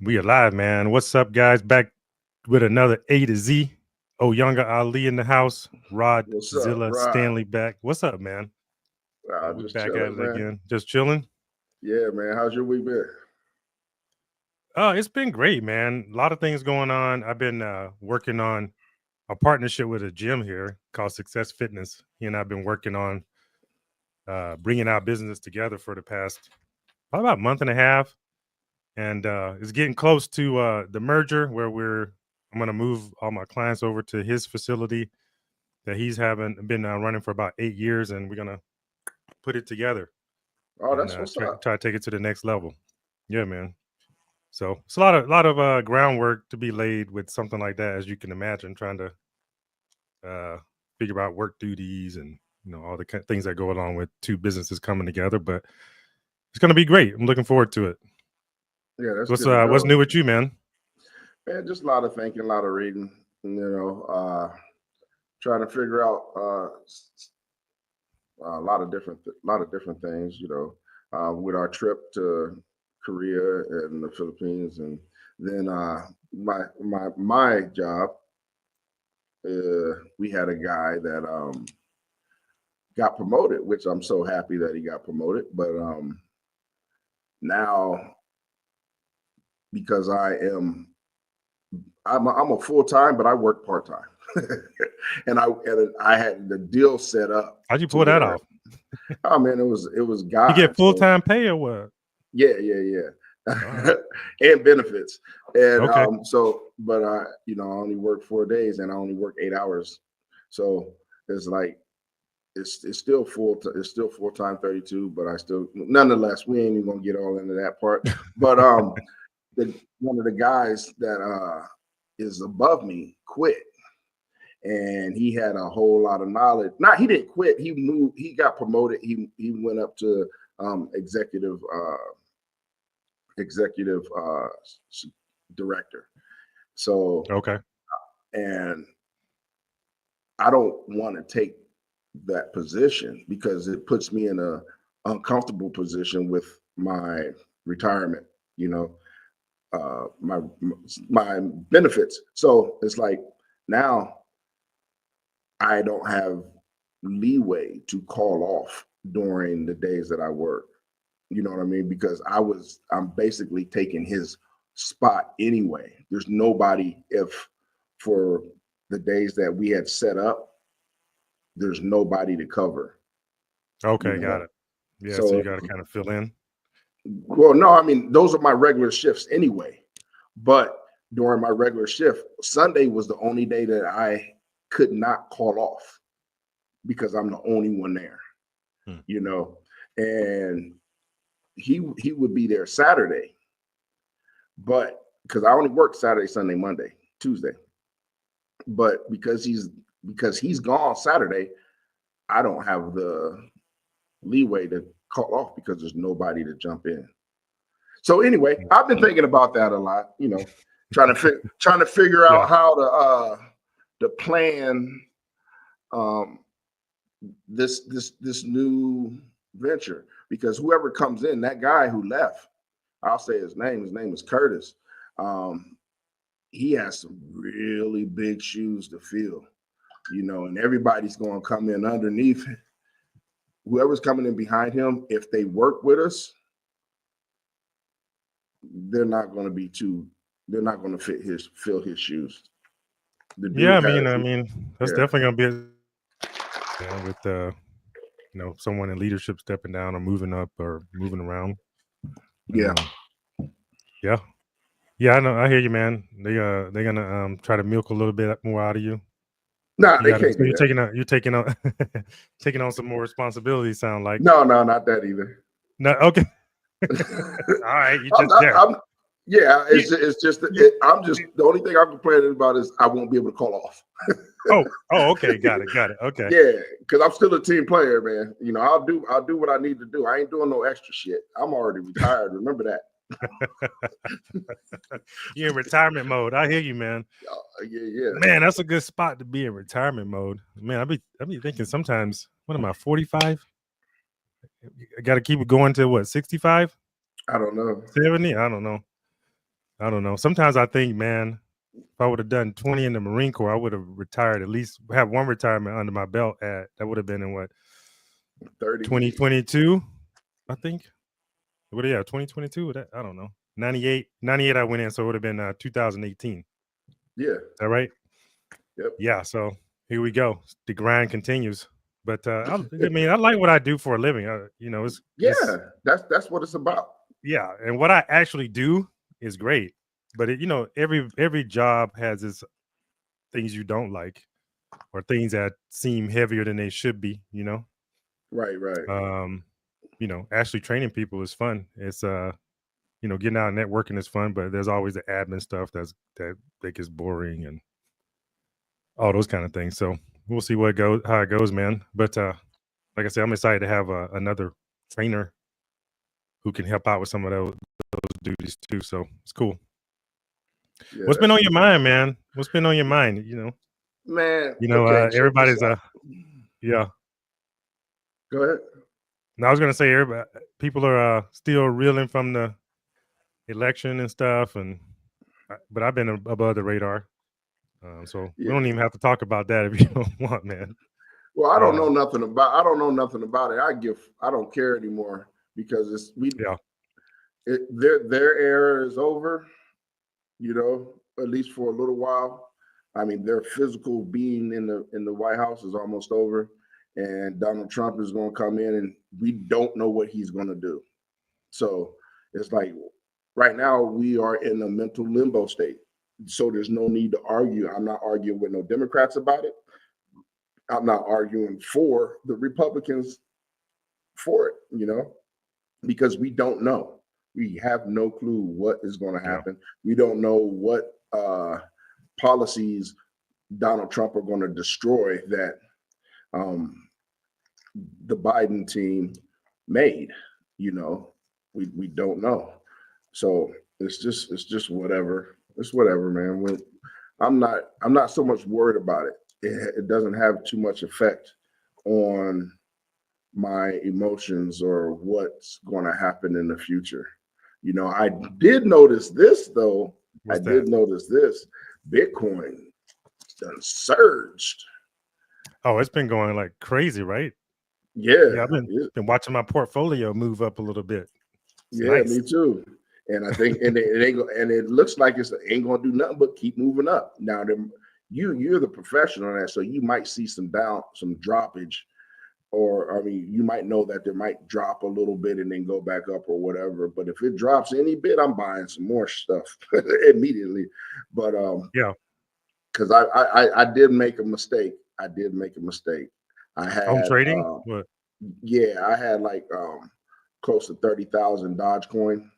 We are live, man. What's up, guys? Back with another A to Z. Oh, younger Ali in the house. Rod What's up, Zilla Rod? Stanley back. What's up, man? We're Just back at chilling, it man. again. Just chilling. Yeah, man. How's your week been? Oh, it's been great, man. A lot of things going on. I've been working on a partnership with a gym here called Success Fitness. He and I've been working on bringing our business together for the past probably about a month and a half, and it's getting close to the merger where I'm going to move all my clients over to his facility that he's been running for about 8 years, and we're gonna put it together Oh, and that's what's try, up. try to take it to the next level. Yeah, man. So it's a lot of groundwork to be laid with something like that, as you can imagine, trying to uh, figure out work duties and all the things that go along with two businesses coming together. But it's gonna be great. I'm looking forward to it. Yeah, that's What's good to what's go. new with you, man? Man, just a lot of thinking, a lot of reading. Trying to figure out lot of different things. With our trip to Korea and the Philippines, and then my job. We had a guy that got promoted, which I'm so happy that he got promoted. But now, because I'm a full time, but I work part time, and I had the deal set up How'd you to pull that where, off? oh man, it was You get God. full So time pay or what? yeah, All right. and benefits, and Okay. but I only work 4 days, and I only work 8 hours, so it's like it's still it's still full time 32, but I still nonetheless we ain't even gonna get all into that part, but one of the guys that is above me quit, and he had a whole lot of knowledge. Not he didn't quit. He moved. He got promoted. He went up to executive executive director. So Okay. and I don't want to take that position because it puts me in a uncomfortable position with my retirement. You know, my benefits. So it's like now I don't have leeway to call off during the days that I work. You know what I mean? Because I'm basically taking his spot anyway. There's nobody if for the days that we had set up, there's nobody to cover, you Okay. Got know. it. Yeah. So So you got to kind of fill in. well, no, I mean those are my regular shifts anyway. But during my regular shift, Sunday was the only day that I could not call off because I'm the only one there, Hmm. you know. And he would be there Saturday, but because I only work Saturday, Sunday, Monday, Tuesday. But because he's gone Saturday, I don't have the leeway to call off because there's nobody to jump in. So anyway, I've been thinking about that a lot, trying to figure Yeah. out how to plan um this new venture, because whoever comes in, that guy who left, I'll say his name is Curtis. Um, he has some really big shoes to fill, and everybody's going to come in underneath. Whoever's coming in behind him, if they work with us, they're not going to be too. They're not going to fill his shoes. The Yeah. dude has, I mean, that's yeah, definitely gonna be with someone in leadership stepping down or moving up or moving around. yeah. Um, yeah, yeah, I know. I hear you, man. They're gonna try to milk a little bit more out of you. Nah, You they got to. can't So do that. you're taking on taking on some more responsibility. Sound like No, not that either. no. Okay, all right. You I'm, just there. I'm yeah, Yeah, it's just yeah. I'm just the only thing I'm complaining about is I won't be able to call off. Oh, okay. Got it. Got it. Okay. Yeah, because I'm still a team player, man. I'll do what I need to do. I ain't doing no extra shit. I'm already retired. Remember that. You're in retirement mode. I hear you, man. Yeah. Man, that's a good spot to be in retirement mode. Man, I be thinking sometimes. What am I? 45. I got to keep it going to what? 65, I don't know. 70. I don't know. I don't know. Sometimes I think, man, if I would have done 20 in the Marine Corps, I would have retired, at least have one retirement under my belt that would have been in what, 30. 2022, I think. What, yeah, 2022? I don't know. 98 I went in, so it would have been 2018. Yeah. Is that right? Yep. Yeah, so here we go. The grind continues. But I mean, I like what I do for a living. It's that's what it's about. yeah, and what I actually do is great. But every job has its things you don't like or things that seem heavier than they should be. Right. Um, actually training people is fun. It's getting out and networking is fun, but there's always the admin stuff that gets boring and all those kind of things. So we'll see how it goes, man. But like I said, I'm excited to have another trainer who can help out with some of those duties too. So it's cool. Yeah, What's been on your mind, man? What's been on your mind? man. Okay, everybody's yeah. Go ahead. No, I was gonna say people are still reeling from the election and stuff, but I've been above the radar, so we don't even have to talk about that if you don't want, man. Well, I don't know nothing about it. I don't care anymore because their era is over. At least for a little while. I mean, their physical being in the White House is almost over, and Donald Trump is going to come in, and we don't know what he's going to do. So it's like right now we are in a mental limbo state. So there's no need to argue. I'm not arguing with no Democrats about it. I'm not arguing for the Republicans for it, because we don't know. We have no clue what is going to happen. We don't know what policies Donald Trump are going to destroy that the Biden team made. We don't know. So it's just whatever. It's whatever, man. I'm not so much worried about it. It doesn't have too much effect on my emotions or what's going to happen in the future. I did notice this though. Notice this. Bitcoin done surged. Oh, it's been going like crazy, right? Yeah, I've been watching my portfolio move up a little bit. It's nice. Me too. And I think, and it looks like it ain't gonna do nothing but keep moving up. Now, you're the professional on that, so you might see some droppage, or you might know that there might drop a little bit and then go back up or whatever. But if it drops any bit, I'm buying some more stuff immediately. But because I did make a mistake. I had home trading. What? Yeah, I had like close to 30,000 Dogecoin,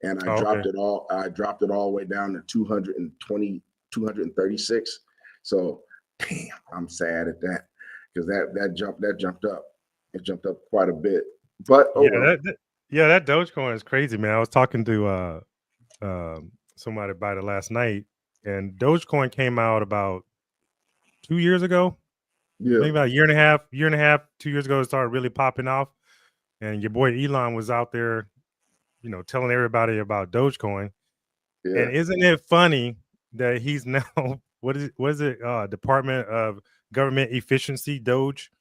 and I dropped it all. I dropped it all the way down to 220, 236. So, damn, I'm sad at that because that jumped up. It jumped up quite a bit. But that Dogecoin is crazy, man. I was talking to somebody about it last night, and Dogecoin came out about 2 years ago. Yeah, maybe about a year and a half, 2 years ago, it started really popping off. And your boy Elon was out there, telling everybody about Dogecoin. Yeah. And isn't it funny that he's now what is it? Department of Government Efficiency, Doge,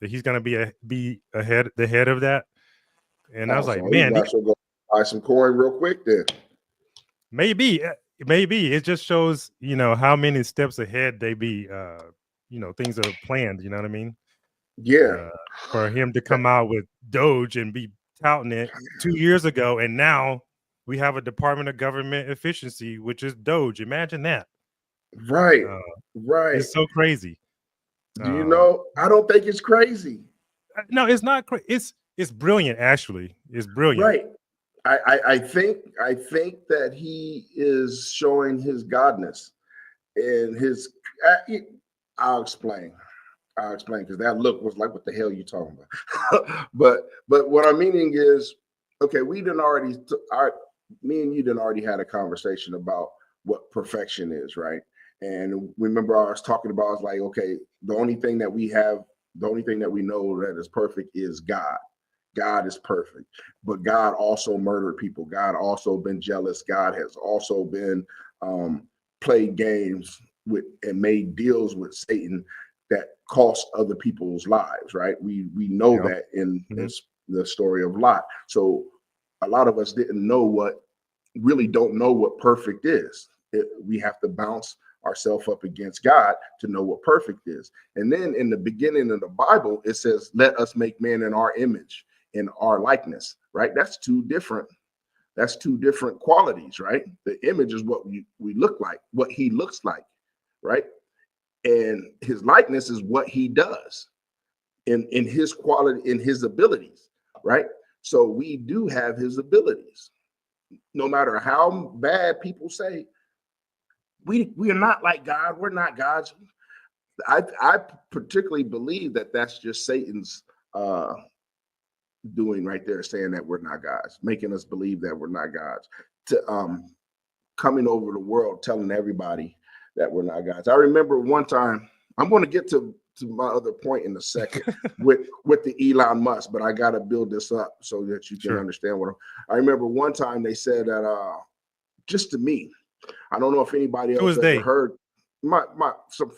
that he's going to be the head of that. And I was like, man, go buy some coin real quick then. Maybe it just shows how many steps ahead they be. Things are planned. You know what I mean? Yeah. For him to come out with Doge and be touting it 2 years ago, and now we have a Department of Government Efficiency, which is Doge. Imagine that. Right. Right. It's so crazy. Do you know? I don't think it's crazy. No, it's not crazy. It's brilliant. Actually, it's brilliant. Right. I think that he is showing his godness and his. I'll explain because that look was like, what the hell are you talking about? but what I'm meaning is, okay, me and you done already had a conversation about what perfection is, right? And remember, I was talking about, I was like, okay, the only thing that we know that is perfect is God. God is perfect, but God also murdered people. God also been jealous. God has also been played games with and made deals with Satan that cost other people's lives. Right? We know Yep. that in Hmm. the story of Lot. So a lot of us didn't know really don't know what perfect is. We have to bounce ourselves up against God to know what perfect is. And then in the beginning of the Bible, it says, "Let us make man in our image, in our likeness." Right? That's two different. That's two different qualities, right? The image is what we look like, what he looks like, right? And his likeness is what he does in his quality, in his abilities, right? So we do have his abilities. No matter how bad people say, we are not like God. We're not God's. I particularly believe that that's just Satan's doing right there, saying that we're not gods, making us believe that we're not gods, to coming over the world telling everybody that we're not gods. I remember one time, I'm going to get to my other point in a second with the Elon Musk, but I got to build this up so that you can Sure. understand what I remember. One time they said that just to me, I don't know if anybody Who else is ever they? heard my some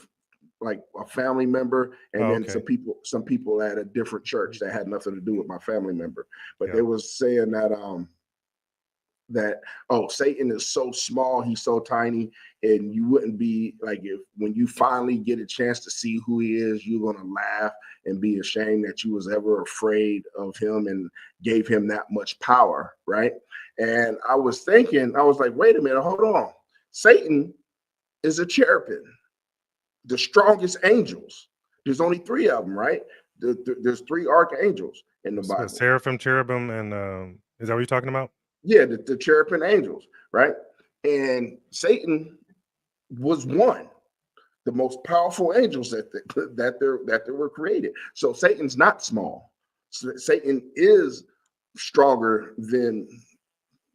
like a family member, and Oh, then okay. some people at a different church that had nothing to do with my family member, but Yeah. they was saying that that, oh, Satan is so small, he's so tiny, and you wouldn't be like, if when you finally get a chance to see who he is, you're gonna laugh and be ashamed that you was ever afraid of him and gave him that much power, right? And I was thinking, I was like, wait a minute, hold on. Satan is a cherubim, the strongest angels. There's only three of them, right? There's three archangels in the Bible. Seraphim, cherubim, and is that what you're talking about? Yeah, the cherubim angels, right? And Satan was one, the most powerful angels that they were created. So Satan's not small. Satan is stronger than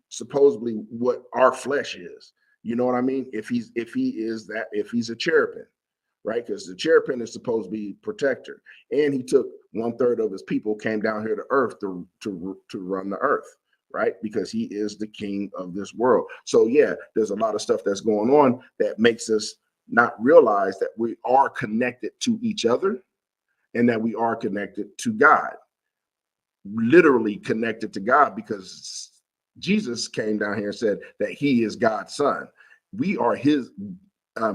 supposedly what our flesh is. You know what I mean? If he's a cherubim, right? Because the cherubim is supposed to be protector, and he took 1/3 of his people, came down here to earth to run the earth, right? Because he is the king of this world. So yeah, there's a lot of stuff that's going on that makes us not realize that we are connected to each other and that we are connected to God, literally connected to God, because Jesus came down here and said that he is God's son. We are his,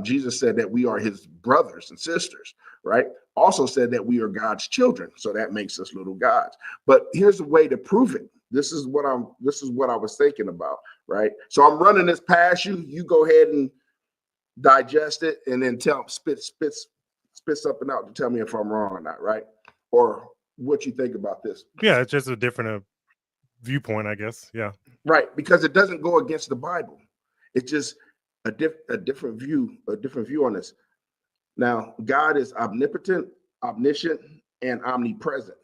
Jesus said that we are his brothers and sisters, right? Also said that we are God's children. So that makes us little gods. But here's a way to prove it. This is what I was thinking about, right? So I'm running this past you. You go ahead and digest it and then spit something out to tell me if I'm wrong or not, right? Or what you think about this. Yeah, it's just a different viewpoint, I guess. Yeah. Right, because it doesn't go against the Bible. It's just a different view on this. Now, God is omnipotent, omniscient, and omnipresent,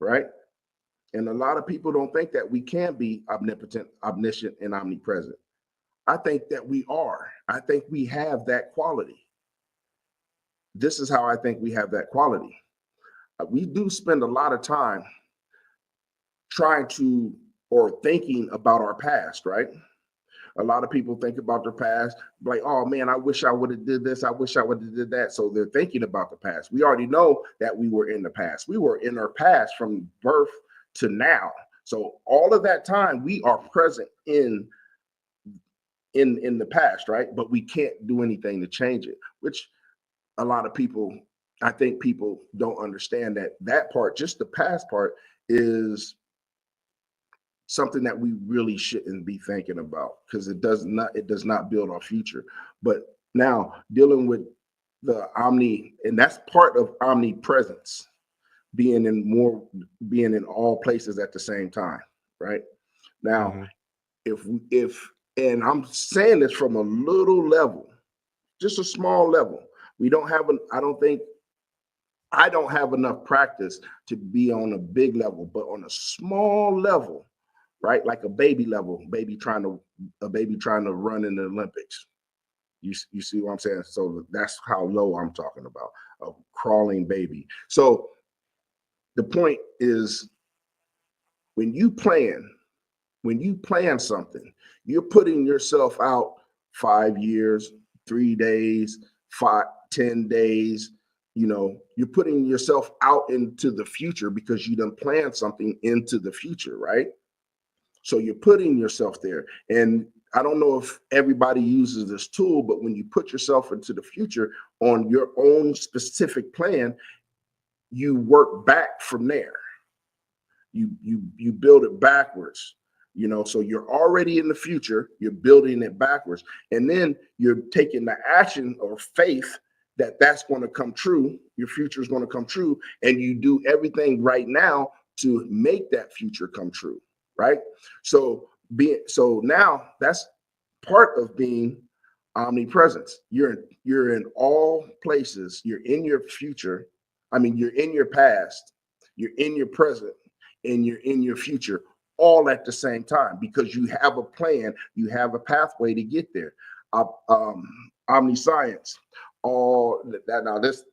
right? And a lot of people don't think that we can be omnipotent, omniscient, and omnipresent. I think that we are. I think we have that quality. This is how I think we have that quality. We do spend a lot of time trying to or thinking about our past, right? A lot of people think about their past, like, oh man, I wish I would have did this. I wish I would have did that. So they're thinking about the past. We already know that we were in the past. We were in our past from birth to now. So all of that time we are present in the past, right? But we can't do anything to change it, which a lot of people, I think people don't understand that part, just the past part, is something that we really shouldn't be thinking about, because it does not build our future. But now dealing with the and that's part of omnipresence, being in all places at the same time, right? Now, Hmm. if and I'm saying this from a little level, just a small level. We don't have an I don't have enough practice to be on a big level, but on a small level, right? Like a baby level, a baby trying to run in the Olympics. You see what I'm saying? So that's how low I'm talking about, a crawling baby. So the point is, when you plan something, you're putting yourself out 5 years, 3 days, 10 days. You're putting yourself out into the future because you done planned something into the future, right? So you're putting yourself there. And I don't know if everybody uses this tool, but when you put yourself into the future on your own specific plan, you work back from there. You build it backwards. So you're already in the future, you're building it backwards, and then you're taking the action or faith that that's going to come true. Your future is going to come true, and you do everything right now to make that future come true, right? So now that's part of being omnipresence. You're in all places. You're in your future. I mean, you're in your past, you're in your present, and you're in your future all at the same time because you have a plan, you have a pathway to get there. Omniscience, all that. Now this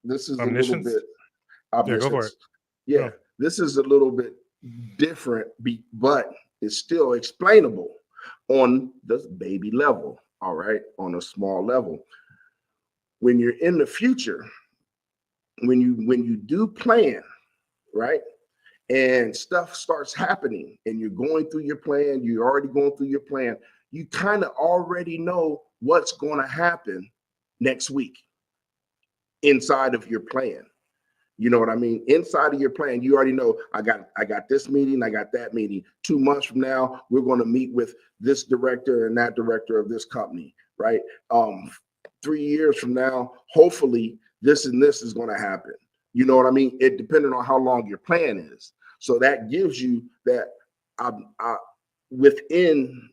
is a little Omniscience. bit Yeah, go for omniscience. it. Yeah, Oh, this is a little bit different, but it's still explainable on the baby level. All right, on a small level. When you're in the future, when you do plan, right? And stuff starts happening and you're going through your plan, you're already going through your plan, you kind of already know what's going to happen next week inside of your plan. You know what I mean? Inside of your plan, you already know I got this meeting, I got that meeting. 2 months from now, we're going to meet with this director and that director of this company, right? 3 years from now, hopefully this and this is going to happen. You know what I mean? It depending on how long your plan is. So that gives you that within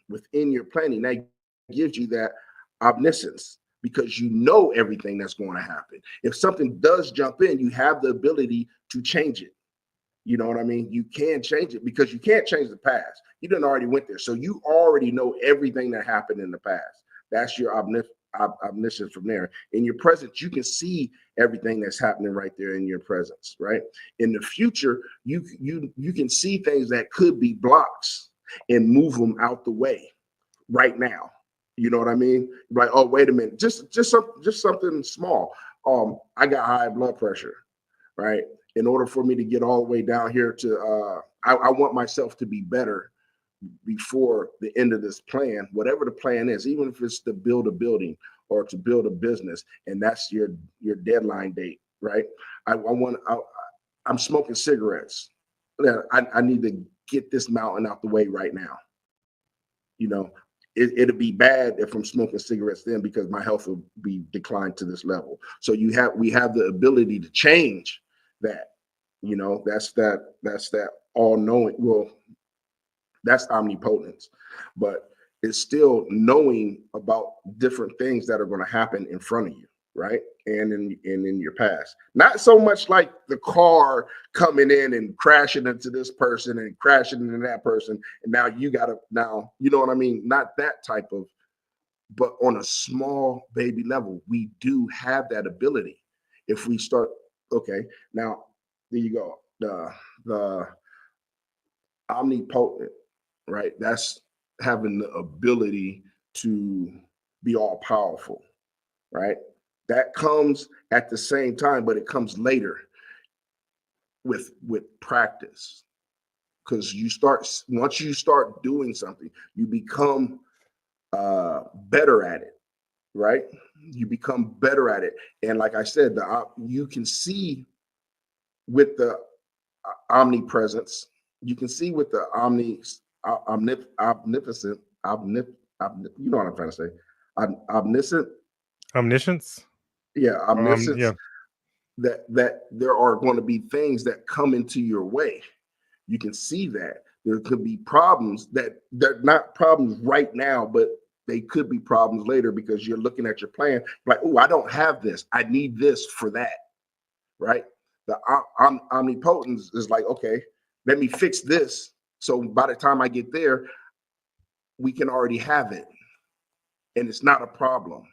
within your planning, that gives you that omniscience because you know everything that's going to happen. If something does jump in, you have the ability to change it. You know what I mean? You can change it because you can't change the past. You done already went there. So you already know everything that happened in the past. That's your omniscience from there. In your presence, you can see everything that's happening right there in your presence, right? In the future, you can see things that could be blocks and move them out the way right now. You know what I mean? Like, oh, wait a minute, just something small. I got high blood pressure, right? In order for me to get all the way down here to, I want myself to be better before the end of this plan, whatever the plan is, even if it's to build a building or to build a business, and that's your deadline date, right? I'm smoking cigarettes. I need to get this mountain out the way right now. You know, it'll be bad if I'm smoking cigarettes then because my health will be declined to this level. So we have the ability to change that. That's that all knowing. Well, that's omnipotence, but it's still knowing about different things that are going to happen in front of you, right? And in your past. Not so much like the car coming in and crashing into this person and crashing into that person, and now you know what I mean? Not that type of, but on a small baby level, we do have that ability. If we start, okay, now there you go. The omnipotent, right? That's having the ability to be all powerful, right? That comes at the same time, but it comes later with practice. Because once you start doing something, you become better at it, right? You become better at it. And like I said, you can see with the omnipresence, you can see with the omnipotent, you know what I'm trying to say, omniscient, omniscience. yeah, omniscience. Yeah. That there are going to be things that come into your way. You can see that there could be problems that they're not problems right now, but they could be problems later because you're looking at your plan like, oh, I don't have this. I need this for that, right? The omnipotence is like, okay, let me fix this. So by the time I get there, we can already have it, and it's not a problem.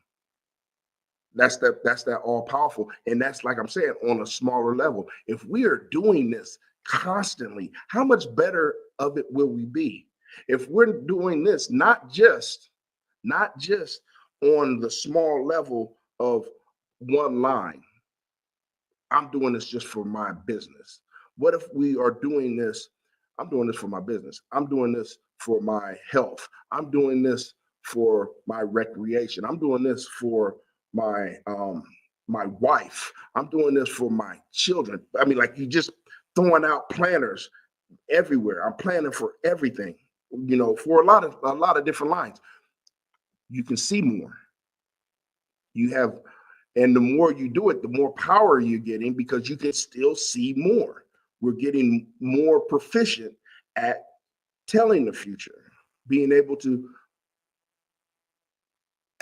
That's that all powerful, and that's like I'm saying on a smaller level. If we are doing this constantly, how much better of it will we be if we're doing this not just on the small level of one line? I'm doing this just for my business. What if we are doing this? I'm doing this for my business. I'm doing this for my health. I'm doing this for my recreation. I'm doing this for my wife. I'm doing this for my children. I mean, like, you just throwing out planners everywhere. I'm planning for everything, for a lot of different lines. You can see more. You have, and the more you do it, the more power you're getting, because you can still see more. We're getting more proficient at telling the future, being able to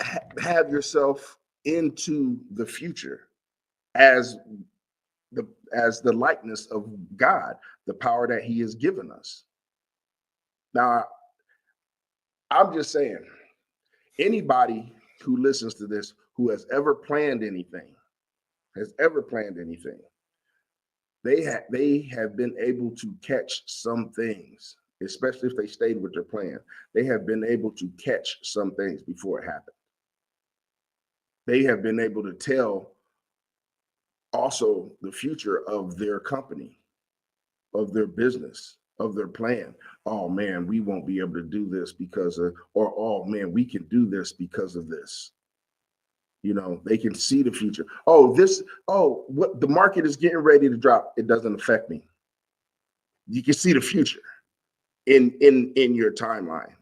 have yourself into the future as the likeness of God, the power that He has given us. Now, I'm just saying, anybody who listens to this who has ever planned anything, they have been able to catch some things, especially if they stayed with their plan. They have been able to catch some things before it happened. They have been able to tell also the future of their company, of their business, of their plan. Oh man, we won't be able to do this because of, or oh man, we can do this because of this. They can see the future. What the market is getting ready to drop, it doesn't affect me. You can see the future in your timeline,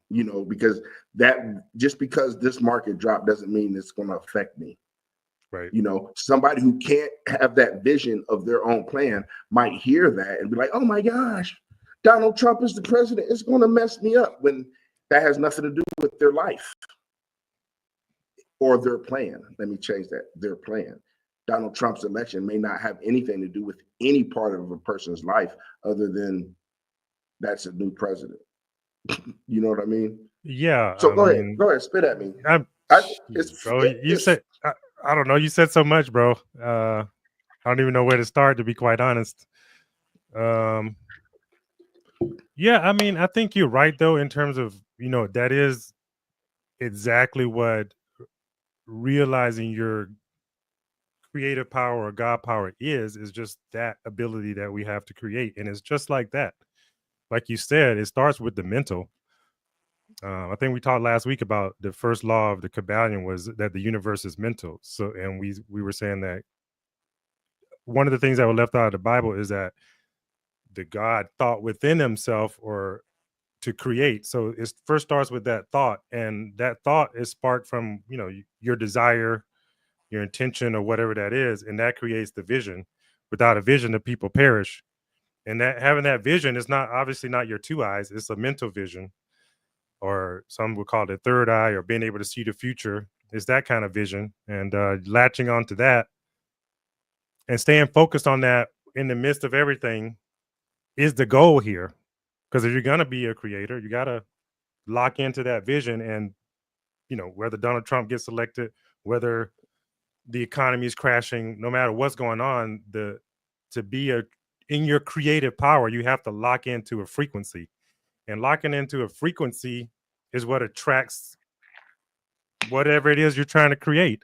because that, just because this market drop doesn't mean it's going to affect me. Right. Somebody who can't have that vision of their own plan might hear that and be like, oh my gosh, Donald Trump is the president. It's going to mess me up, when that has nothing to do with their life or their plan. Let me change that. Their plan. Donald Trump's election may not have anything to do with any part of a person's life other than that's a new president. You know what I mean? Yeah. So go ahead, spit at me. Bro, you said, I don't know. You said so much, bro. I don't even know where to start, to be quite honest. Yeah, I mean, I think you're right, though, in terms of, that is exactly what realizing your creative power or God power is just that ability that we have to create. And it's just like that. Like you said, it starts with the mental. I think we talked last week about the first law of the Kabbalion was that the universe is mental. So, and we were saying that one of the things that were left out of the Bible is that the God thought within himself or to create. So it first starts with that thought, and that thought is sparked from, your desire, your intention, or whatever that is, and that creates the vision. Without a vision, the people perish. And that having that vision is not obviously not your two eyes, it's a mental vision, or some would call it a third eye, or being able to see the future. Is that kind of vision, and latching onto that and staying focused on that in the midst of everything is the goal here. Because if you're going to be a creator, you got to lock into that vision. And, whether Donald Trump gets elected, whether the economy is crashing, no matter what's going on, to be in your creative power, you have to lock into a frequency. And locking into a frequency is what attracts whatever it is you're trying to create.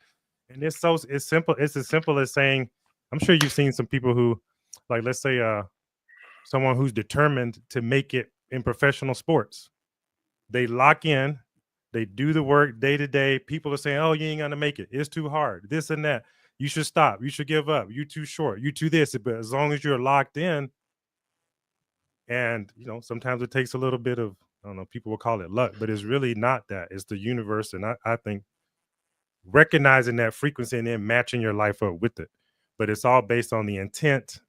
And it's simple. It's as simple as saying, I'm sure you've seen some people who, like, let's say someone who's determined to make it in professional sports. They lock in, they do the work day to day. People are saying, oh, you ain't gonna make it. It's too hard. This and that. You should stop. You should give up. You're too short. You too this. But as long as you're locked in, and sometimes it takes a little bit of, I don't know, people will call it luck, but it's really not that. It's the universe. And I think recognizing that frequency and then matching your life up with it. But it's all based on the intent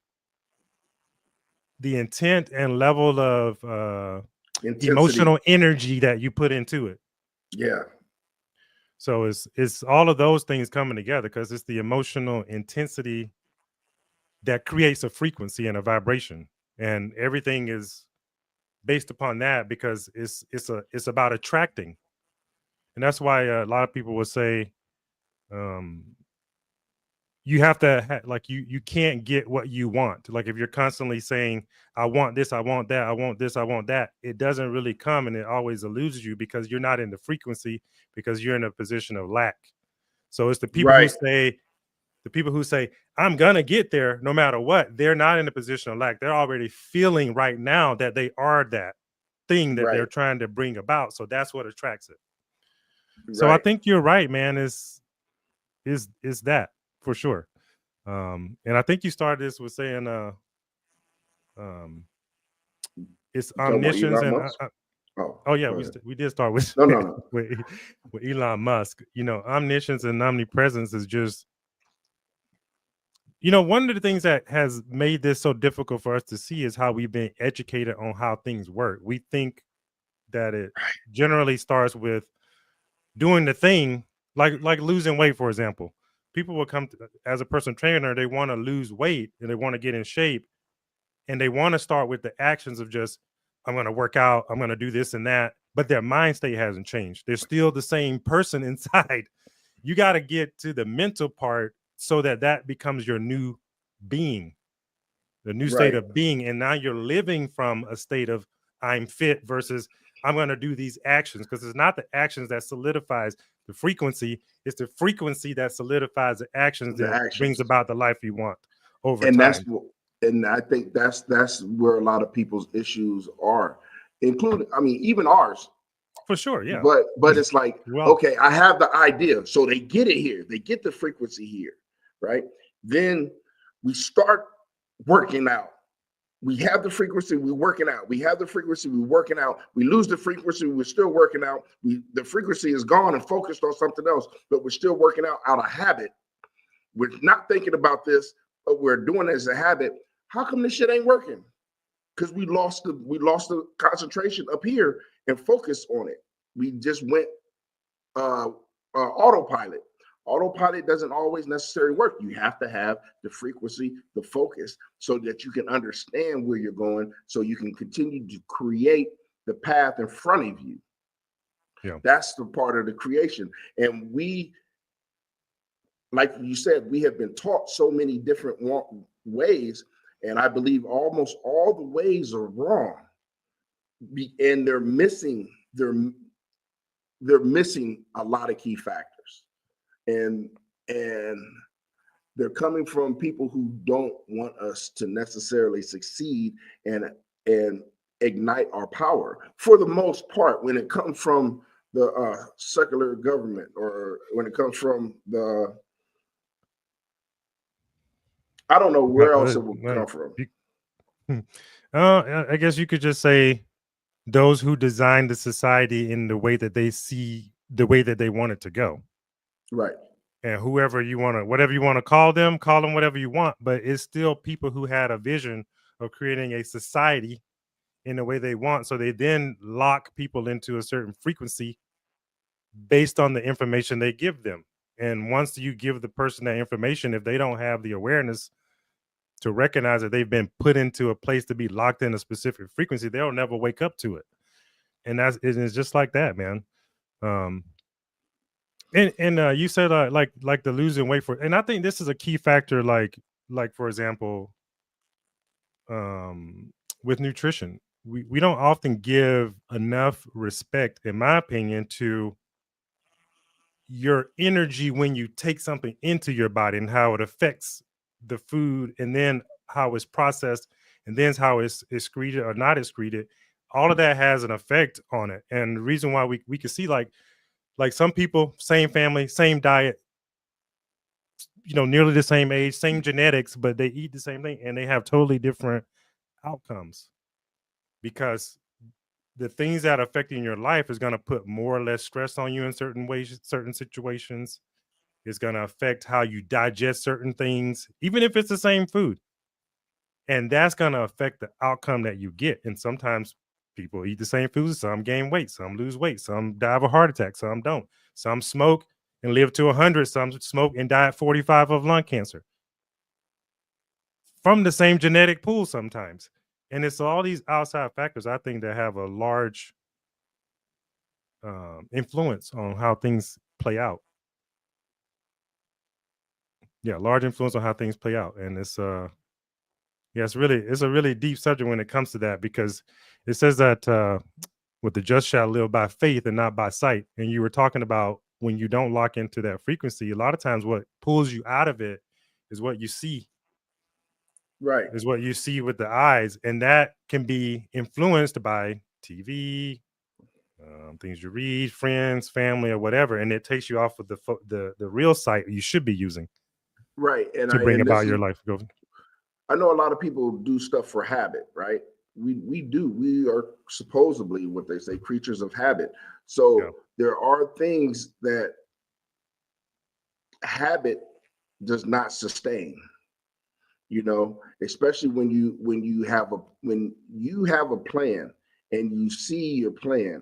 and level of emotional energy that you put into it. Yeah. So it's all of those things coming together, because it's the emotional intensity that creates a frequency and a vibration, and everything is based upon that, because it's about attracting. And that's why a lot of people will say, you have to like you can't get what you want. Like if you're constantly saying, I want this, I want that, I want this, I want that, it doesn't really come, and it always eludes you because you're not in the frequency, because you're in a position of lack. So it's the people who Right. say I'm gonna get there no matter what. They're not in a position of lack. They're already feeling right now that they are that thing that they're Right. trying to bring about. So that's what attracts it. So I Right. think you're right, man. Is that for sure. And I think you started this with saying um it's You talking about omniscience, Elon and Musk? Oh, oh yeah, go ahead. we did start with No, no, no. with, with Elon Musk. Omniscience and omnipresence is just, one of the things that has made this so difficult for us to see is how we've been educated on how things work. We think that it generally starts with doing the thing, like losing weight, for example. People will come as a personal trainer, they want to lose weight and they want to get in shape, and they want to start with the actions of just, I'm going to work out, I'm going to do this and that, but their mind state hasn't changed. They're still the same person inside. You got to get to the mental part so that becomes your new being, the new state Right. of being. And now you're living from a state of I'm fit versus I'm going to do these actions, because it's not the actions that solidifies the frequency. It's the frequency that solidifies the actions The that brings actions. about the life you want over And time. and I think that's where a lot of people's issues are, including, I mean, even ours. For sure. Yeah. But it's like, Well, okay, I have the idea. So they get it here. They get the frequency here, right? Then we start working out. We have the frequency, we're working out. We have the frequency, we're working out. We lose the frequency, we're still working out. The frequency is gone and focused on something else, but we're still working out of habit. We're not thinking about this, but we're doing it as a habit. How come this shit ain't working? Because we lost the concentration up here and focus on it. We just went autopilot. Autopilot doesn't always necessarily work. You have to have the frequency, the focus, so that you can understand where you're going, so you can continue to create the path in front of you. yeah. That's the part of the creation. And we, like you said, we have been taught so many different ways, and I believe almost all the ways are wrong. And they're missing a lot of key factors, and they're coming from people who don't want us to necessarily succeed and ignite our power. For the most part, when it comes from the secular government, or when it comes from the, I don't know where else it would come from. I guess you could just say those who design the society in the way that they see the way that they want it to go. Right. And whatever you want to call them whatever you want, but it's still people who had a vision of creating a society in the way they want. So they then lock people into a certain frequency based on the information they give them. And once you give the person that information, if they don't have the awareness to recognize that they've been put into a place to be locked in a specific frequency, they'll never wake up to it. And it's just like that, man. And you said like the losing weight and I think this is a key factor, like for example, with nutrition, we don't often give enough respect, in my opinion, to your energy when you take something into your body and how it affects the food, and then how it's processed, and then how it's excreted or not excreted. All of that has an effect on it. And the reason why we can see like some people, same family, same diet, nearly the same age, same genetics, but they eat the same thing and they have totally different outcomes, because the things that are affecting your life is going to put more or less stress on you in certain ways, certain situations. It's going to affect how you digest certain things, even if it's the same food. And that's going to affect the outcome that you get. And sometimes people eat the same foods, some gain weight, some lose weight, some die of a heart attack, some don't. Some smoke and live to 100, some smoke and die at 45 of lung cancer from the same genetic pool sometimes. And it's all these outside factors, I think, that have a large influence on how things play out. Yeah, large influence on how things play out. And yeah, it's a really deep subject when it comes to that, because it says that what the just shall live by faith and not by sight. And you were talking about when you don't lock into that frequency, a lot of times what pulls you out of it is what you see, Right. is what you see with the eyes. And that can be influenced by TV, things you read, friends, family, or whatever. And it takes you off of the real sight you should be using Right. to bring And this about is, your life. Go. I know a lot of people do stuff for habit, right? We do. We are supposedly what they say, creatures of habit. Yeah. So there are things that habit does not sustain. You know, especially when you have a plan and you see your plan,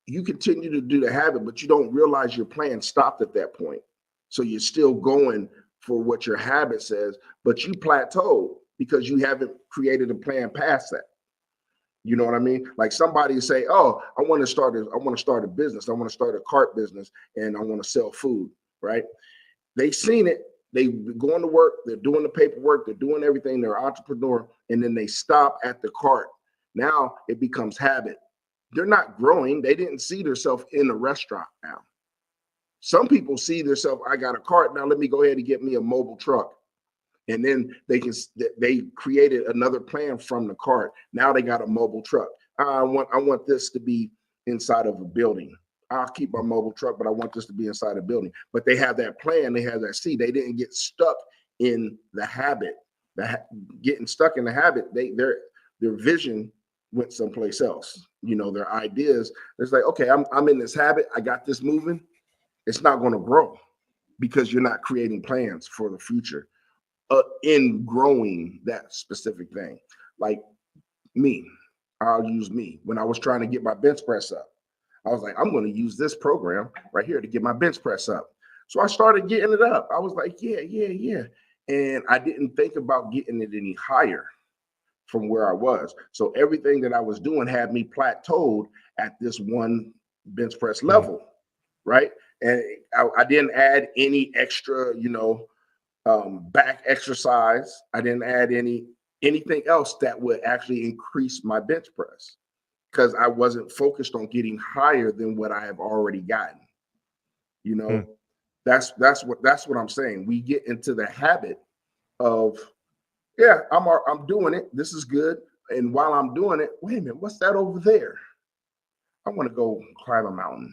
you continue to do the habit, but you don't realize your plan stopped at that point. So you're still going for what your habit says, but you plateaued because you haven't created a plan past that. You know what I mean? Like somebody say, "Oh, I want to start a business. I want to start a cart business, and I want to sell food." Right? They seen it. They going to work. They're doing the paperwork. They're doing everything. They're an entrepreneur, and then they stop at the cart. Now it becomes habit. They're not growing. They didn't see themselves in a restaurant now. Some people see themselves, I got a cart, now let me go ahead and get me a mobile truck. And then they created another plan from the cart. Now they got a mobile truck. I want this to be inside of a building. I'll keep my mobile truck, but I want this to be inside a building. But they have that plan, they have that seed. They didn't get stuck in the habit. Getting stuck in the habit, their vision went someplace else. You know, their ideas. It's like, okay, I'm in this habit. I got this moving. It's not going to grow because you're not creating plans for the future in growing that specific thing. Like me, I'll use me. When I was trying to get my bench press up, I was like, I'm going to use this program right here to get my bench press up. So I started getting it up. I was like, yeah. And I didn't think about getting it any higher from where I was. So everything that I was doing had me plateaued at this one bench press level, right? And I didn't add any extra, back exercise. I didn't add anything else that would actually increase my bench press because I wasn't focused on getting higher than what I have already gotten. You know, that's what I'm saying. We get into the habit of, yeah, I'm doing it. This is good. And while I'm doing it, wait a minute, what's that over there? I want to go climb a mountain,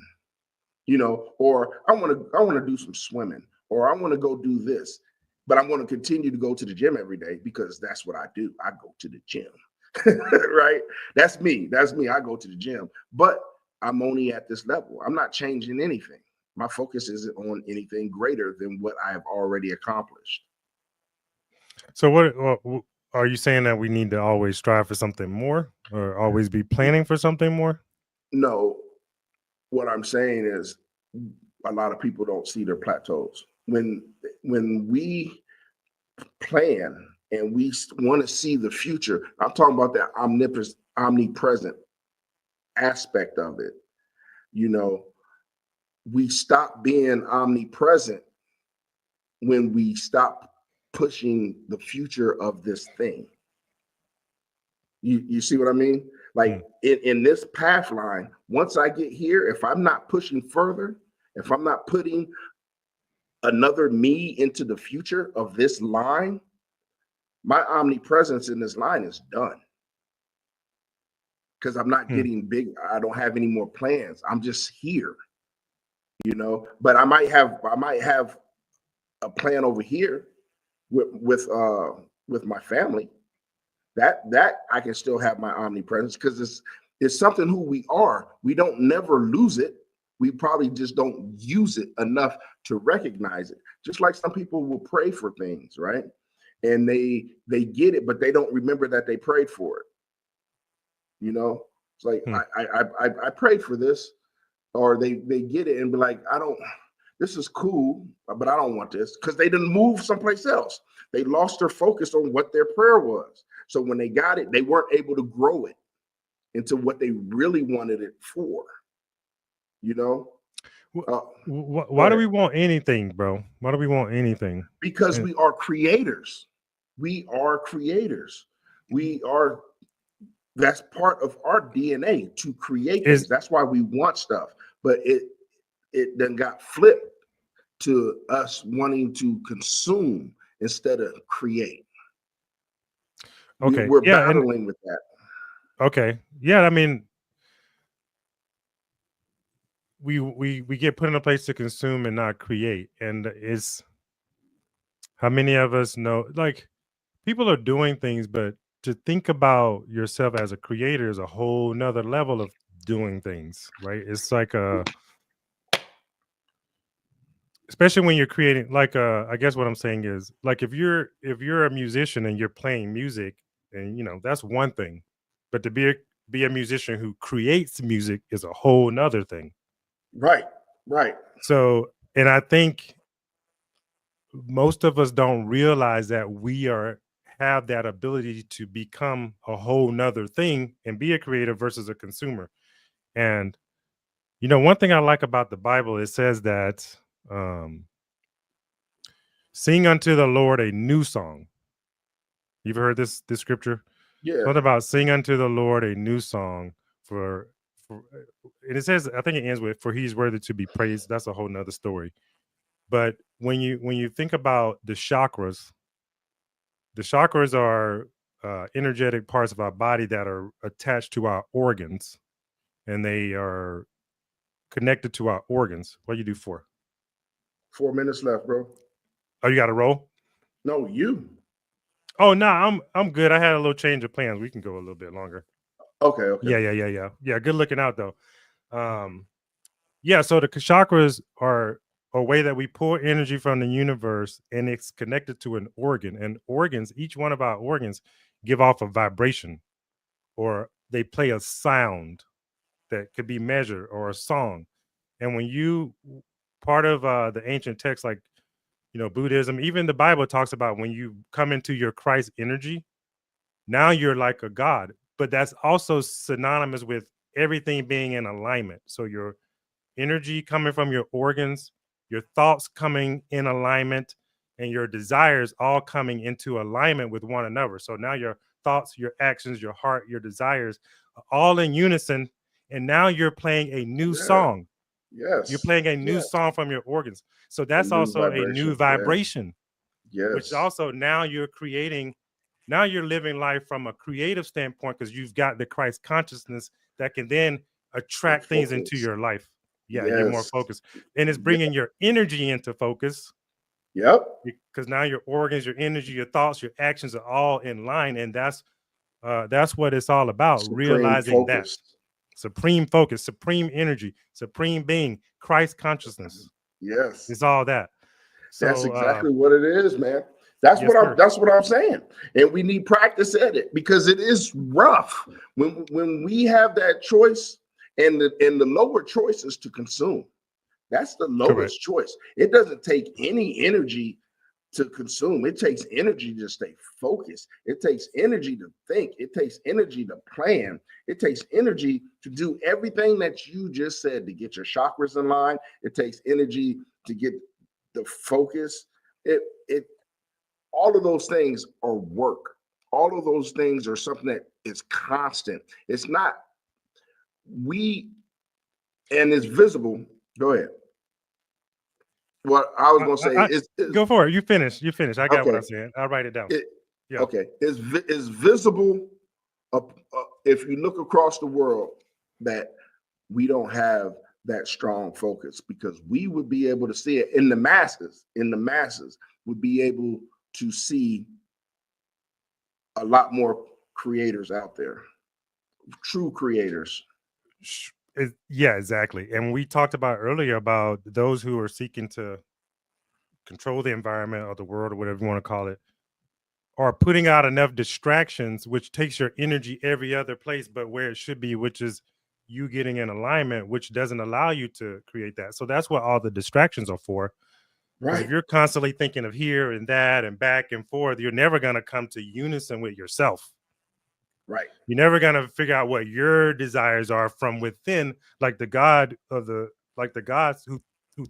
or I want to do some swimming, or I want to go do this. But I'm going to continue to go to the gym every day because that's what I do. I go to the gym. Right? That's me. I go to the gym. But I'm only at this level. I'm not changing anything. My focus isn't on anything greater than what I have already accomplished. So are you saying that we need to always strive for something more, or always be planning for something more? No, what I'm saying is a lot of people don't see their plateaus. When we plan and we want to see the future, I'm talking about that omnipresent aspect of it. We stop being omnipresent when we stop pushing the future of this thing. You see what I mean? Like in this path line, once I get here, if I'm not pushing further, if I'm not putting another me into the future of this line, my omnipresence in this line is done. Because I'm not getting big. I don't have any more plans. I'm just here, But I might have a plan over here with my family. That I can still have my omnipresence because it's something who we are. We don't never lose it. We probably just don't use it enough to recognize it. Just like some people will pray for things, right? And they get it, but they don't remember that they prayed for it. It's like I prayed for this, or they get it and be like, this is cool, but I don't want this because they didn't move someplace else. They lost their focus on what their prayer was. So when they got it, they weren't able to grow it into what they really wanted it for. Why do we want anything, bro? Why do we want anything? Because we are creators. We are creators. We are. That's part of our DNA to create things. That's why we want stuff. But it then got flipped to us wanting to consume instead of create. Okay. We're battling with that. Okay. Yeah. I mean, we get put in a place to consume and not create. And it's how many of us know, like, people are doing things, but to think about yourself as a creator is a whole nother level of doing things, right? It's like especially when you're creating, like, I guess what I'm saying is, like, if you're a musician and you're playing music, and that's one thing, but to be a musician who creates music is a whole nother thing. Right. So, and I think most of us don't realize that we have that ability to become a whole nother thing and be a creator versus a consumer. And one thing I like about the Bible, it says that sing unto the Lord a new song. You've heard this scripture? Yeah. What about sing unto the Lord a new song for and it says, I think it ends with, for he's worthy to be praised. That's a whole nother story. But when you think about the chakras are energetic parts of our body that are attached to our organs, and they are connected to our organs. What do you do for? 4 minutes left, bro. Oh, you got to roll? No, you. Oh, no, I'm good. I had a little change of plans. We can go a little bit longer. Okay. Yeah. Good looking out though. Yeah. So the chakras are a way that we pull energy from the universe, and it's connected to an organ. And organs, each one of our organs, give off a vibration, or they play a sound that could be measured, or a song. And when you part of the ancient texts, like Buddhism, even the Bible talks about when you come into your Christ energy, now you're like a god. But that's also synonymous with everything being in alignment. So your energy coming from your organs, your thoughts coming in alignment, and your desires all coming into alignment with one another. So now your thoughts, your actions, your heart, your desires are all in unison. And now you're playing a new song. Yes. You're playing a new song from your organs. So that's also a new vibration. Yes. Which also, now you're living life from a creative standpoint, because you've got the Christ consciousness that can then attract things into your life. Yeah, you're more focused. And it's bringing your energy into focus. Yep. Because now your organs, your energy, your thoughts, your actions are all in line. And that's what it's all about. Realizing that. Supreme focus, supreme energy, supreme being, Christ consciousness. Yes. It's all that. So, that's exactly what it is, man. That's what I'm saying. And we need practice at it, because it is rough when we have that choice, and the lower choice is to consume. That's the lowest choice. It doesn't take any energy to consume. It takes energy to stay focused. It takes energy to think. It takes energy to plan. It takes energy to do everything that you just said, to get your chakras in line. It takes energy to get the focus. All of those things are work. All of those things are something that is constant. It's not and it's visible. Go ahead. What I was going to say go for it. You finish. I got what I'm saying. I'll write it down. Okay. It's visible. If you look across the world, that we don't have that strong focus, because we would be able to see it in the masses. Would be able to see a lot more creators out there, true creators. Yeah, exactly. And we talked about earlier about those who are seeking to control the environment or the world, or whatever you want to call it, are putting out enough distractions, which takes your energy every other place but where it should be, which is you getting in alignment, which doesn't allow you to create that. So that's what all the distractions are for. Right. If you're constantly thinking of here and that and back and forth, you're never going to come to unison with yourself. Right. You're never going to figure out what your desires are from within, like the God of the like the gods who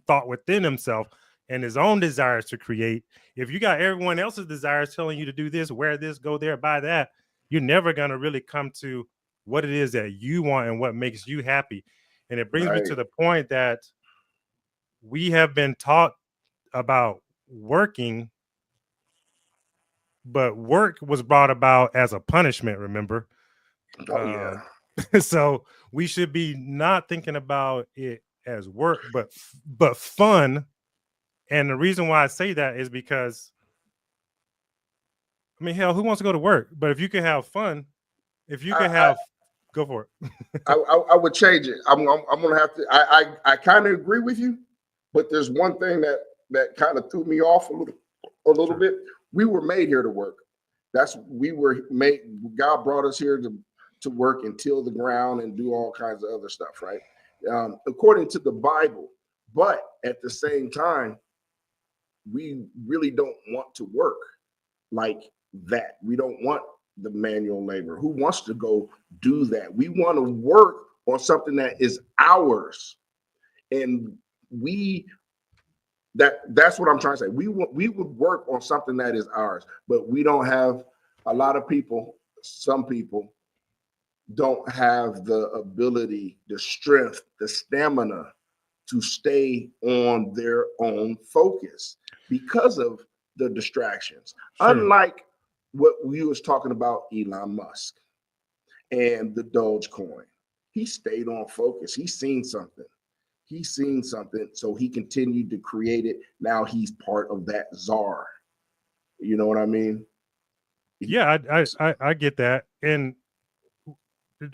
thought within himself and his own desires to create. If you got everyone else's desires telling you to do this, wear this, go there, buy that, you're never going to really come to what it is that you want and what makes you happy. And it brings me to the point that we have been taught about working, but work was brought about as a punishment, remember? Yeah. So we should be not thinking about it as work, but fun. And the reason why I say that is because, I mean, hell, who wants to go to work? But if you can have fun, if you can go for it. I would change it. I'm gonna have to. I kind of agree with you, but there's one thing that kind of threw me off a little bit. We were made here to work. We were made. God brought us here to work and till the ground and do all kinds of other stuff, right? According to the Bible. But at the same time, we really don't want to work like that. We don't want the manual labor. Who wants to go do that? We want to work on something that is ours. And that's what I'm trying to say. We would work on something that is ours, but we don't have a lot of people. Some people don't have the ability, the strength, the stamina to stay on their own focus because of the distractions. Sure. Unlike what we was talking about, Elon Musk and the Dogecoin, he stayed on focus. He's seen something. So he continued to create it. Now he's part of that czar. You know what I mean? Yeah, I get that. And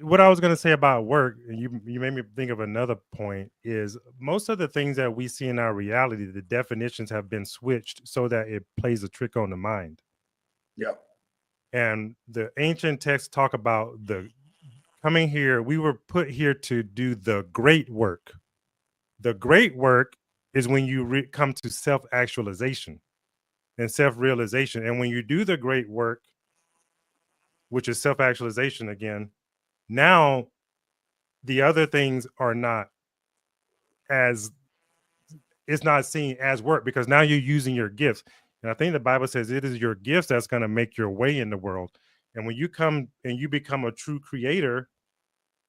what I was going to say about work, and you made me think of another point, is most of the things that we see in our reality, the definitions have been switched so that it plays a trick on the mind. Yeah. And the ancient texts talk about the coming here. We were put here to do the great work. The great work is when you come to self-actualization and self-realization. And when you do the great work, which is self-actualization again, now the other things are not as, it's not seen as work because now you're using your gifts. And I think the Bible says it is your gifts that's going to make your way in the world. And when you come and you become a true creator,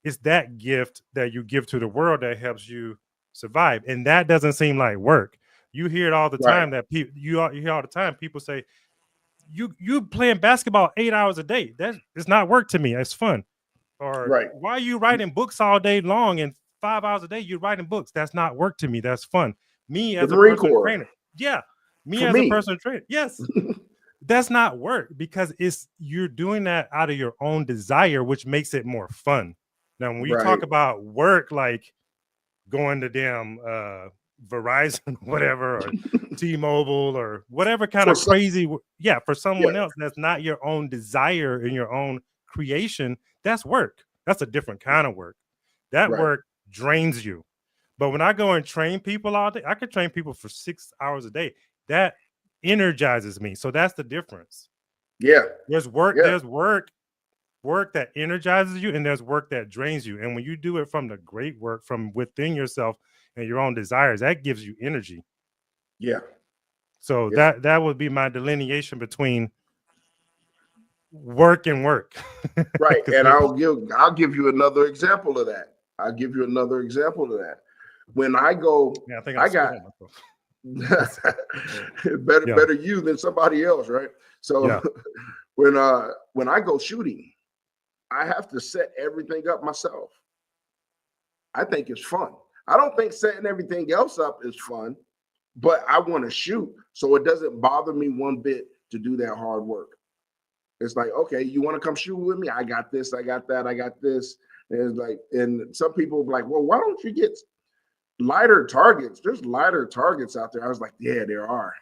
it's that gift that you give to the world that helps you survive. And that doesn't seem like work. You hear it all the time that you hear all the time people say, you playing basketball 8 hours a day. That is not work to me. It's fun. Or why are you writing books all day long and 5 hours a day you're writing books? That's not work to me. That's fun. Me as a personal trainer. Yeah. Me as a personal trainer. Yes. That's not work because you're doing that out of your own desire, which makes it more fun. Now, when we talk about work, like going to damn Verizon, whatever, or T-Mobile or whatever kind of crazy, for someone else, that's not your own desire and your own creation. That's work. That's a different kind of work. That work drains you. But when I go and train people all day, I could train people for 6 hours a day. That energizes me. So that's the difference. Yeah. There's work. Yeah. There's work that energizes you, and there's work that drains you. And when you do it from the great work from within yourself and your own desires, that gives you energy. Yeah. So that would be my delineation between work and work. Right. And I'll give you another example of that. When I go, I got better you than somebody else, right? So when I go shooting, I have to set everything up myself. I think it's fun. I don't think setting everything else up is fun, but I want to shoot, so it doesn't bother me one bit to do that hard work. It's like, okay, you want to come shoot with me? I got this, I got that, I got this. And it's like, and some people are like, well, why don't you get lighter targets? There's lighter targets out there. I was like, yeah, there are.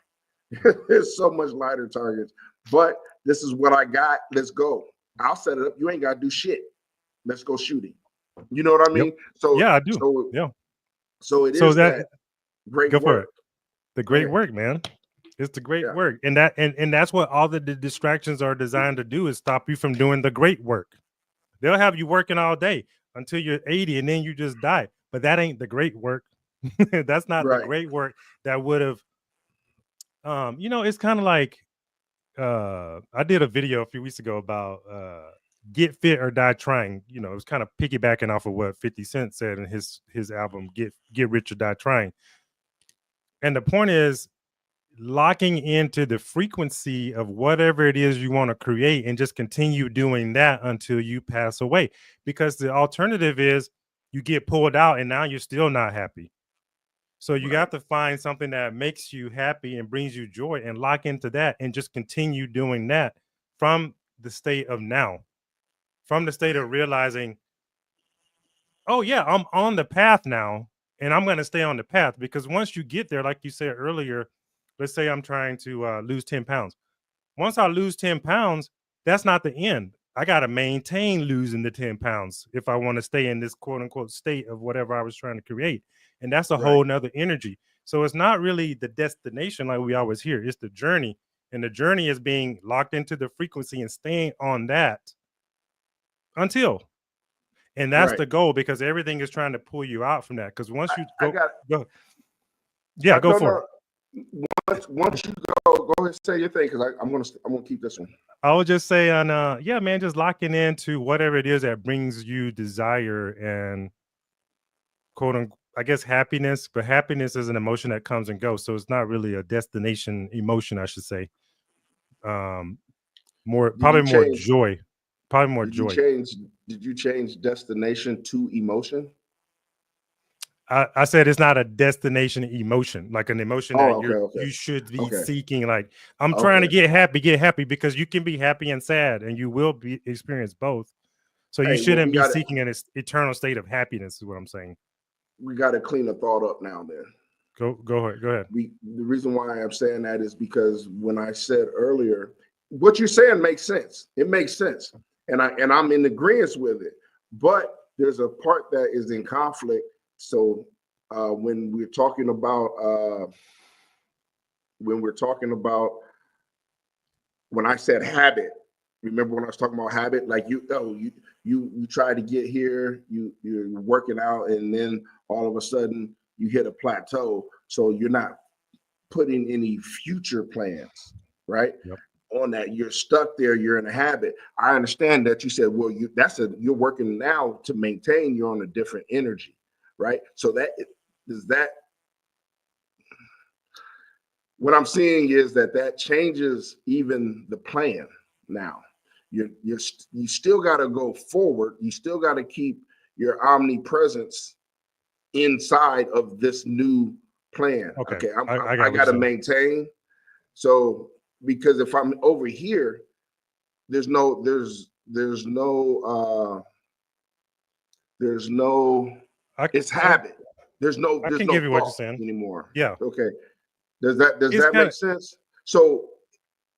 There's so much lighter targets, but this is what I got. Let's go. I'll set it up. You ain't got to do shit. Let's go shooting. You know what I mean? Yep. So yeah, I do. So it is that great work. For it. The great work, man. It's the great work. And that's what all the distractions are designed to do, is stop you from doing the great work. They'll have you working all day until you're 80 and then you just die. But that ain't the great work. That's not the Right. great work that would have it's kind of like I did a video a few weeks ago about get fit or die trying. It was kind of piggybacking off of what 50 Cent said in his album Get Rich or Die Trying. And the point is locking into the frequency of whatever it is you want to create and just continue doing that until you pass away, because the alternative is you get pulled out and now you're still not happy. So you got to find something that makes you happy and brings you joy and lock into that and just continue doing that from the state of now, from the state of realizing, oh yeah, I'm on the path now and I'm going to stay on the path. Because once you get there, like you said earlier, let's say I'm trying to lose 10 pounds. Once I lose 10 pounds, that's not the end. I got to maintain losing the 10 pounds if I want to stay in this quote unquote state of whatever I was trying to create. And that's a whole nother energy. So it's not really the destination like we always hear, it's the journey. And the journey is being locked into the frequency and staying on that until. And that's the goal, because everything is trying to pull you out from that. Because once you go, go for it. Once you go ahead and say your thing, because I'm gonna keep this one. I would just say on man, just locking into whatever it is that brings you desire and quote unquote, I guess happiness, but happiness is an emotion that comes and goes. So it's not really a destination emotion, I should say. Probably more joy. Probably more joy. Did you change destination to emotion? I said it's not a destination emotion, like an emotion that you should be seeking. Like I'm trying to get happy, because you can be happy and sad, and you will experience both. So you shouldn't be seeking an eternal state of happiness, is what I'm saying. We got to clean the thought up now. Then go ahead. The reason why I'm saying that is because when I said earlier, what you're saying makes sense. It makes sense, and I'm in agreement with it. But there's a part that is in conflict. So when we're talking about when I said habit, remember when I was talking about habit? Like you try to get here, you're working out, and then all of a sudden you hit a plateau. So you're not putting any future plans, right? Yep. On that, you're stuck there. You're in a habit. I understand that you said, well, you're working now to maintain. You're on a different energy. Right. So what I'm seeing is that changes even the plan. Now you still got to go forward. You still got to keep your omnipresence inside of this new plan. Okay. I got to maintain. So, because if I'm over here, there's no it's habit. There's no give you what you're saying anymore. Yeah. Okay. Does that make sense? So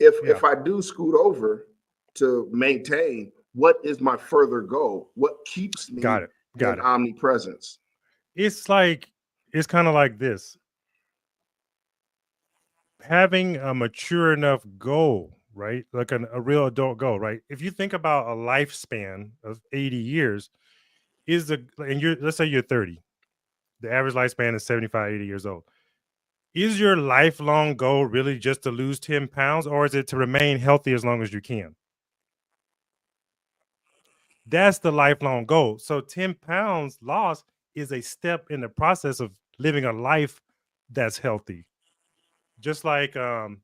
if I do scoot over to maintain, what is my further goal? What keeps me in omnipresence? It's kind of like this. Having a mature enough goal, right? Like a real adult goal, right? If you think about a lifespan of 80 years, let's say you're 30. The average lifespan is 75, 80 years old. Is your lifelong goal really just to lose 10 pounds, or is it to remain healthy as long as you can? That's the lifelong goal. So 10 pounds lost is a step in the process of living a life that's healthy. Just like, if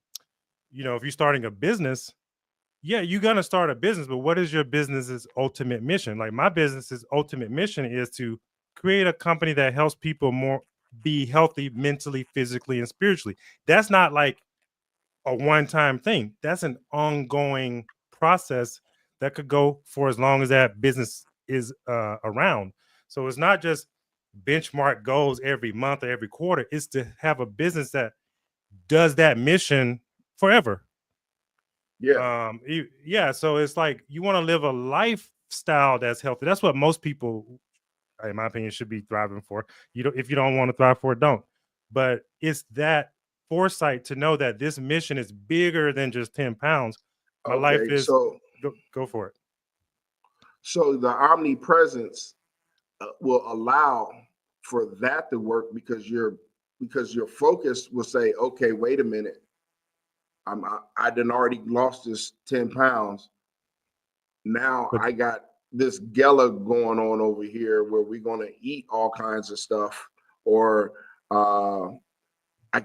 you're starting a business, you're going to start a business, but what is your business's ultimate mission? Like my business's ultimate mission is to create a company that helps people be healthy mentally, physically, and spiritually. That's not like a one-time thing. That's an ongoing process that could go for as long as that business is around. So it's not just benchmark goals every month or every quarter. It's to have a business that does that mission forever. So it's like you want to live a lifestyle that's healthy. That's what most people, in my opinion, should be thriving for. If you don't want to thrive for it, don't. But it's that foresight to know that this mission is bigger than just 10 pounds. My life is go for it. So the omnipresence will allow for that to work because your focus will say, okay, wait a minute, I done already lost this 10 pounds. Now But I got this gala going on over here where we're going to eat all kinds of stuff, or I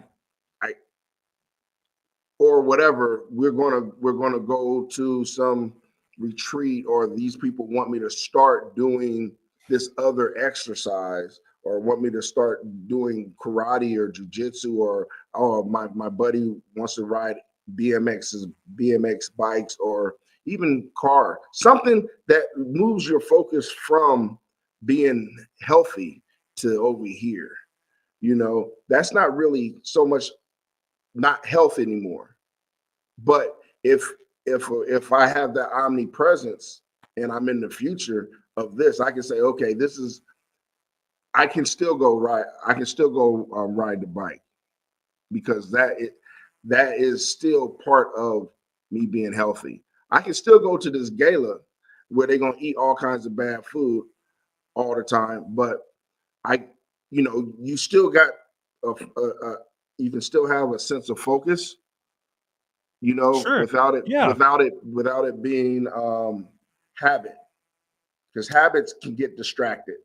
or whatever. We're gonna go to some retreat, or these people want me to start doing this other exercise, or want me to start doing karate or jujitsu, or oh, my buddy wants to ride BMX bikes, or even car, something that moves your focus from being healthy to over here. That's not really so much not health anymore. But if I have that omnipresence and I'm in the future of this, I can say, okay, this is, I can still go ride. I can still go ride the bike, because that is still part of me being healthy. I can still go to this gala where they're gonna eat all kinds of bad food all the time, but I, you still got you can still have a sense of focus, sure, yeah, without it being habit, because habits can get distracted.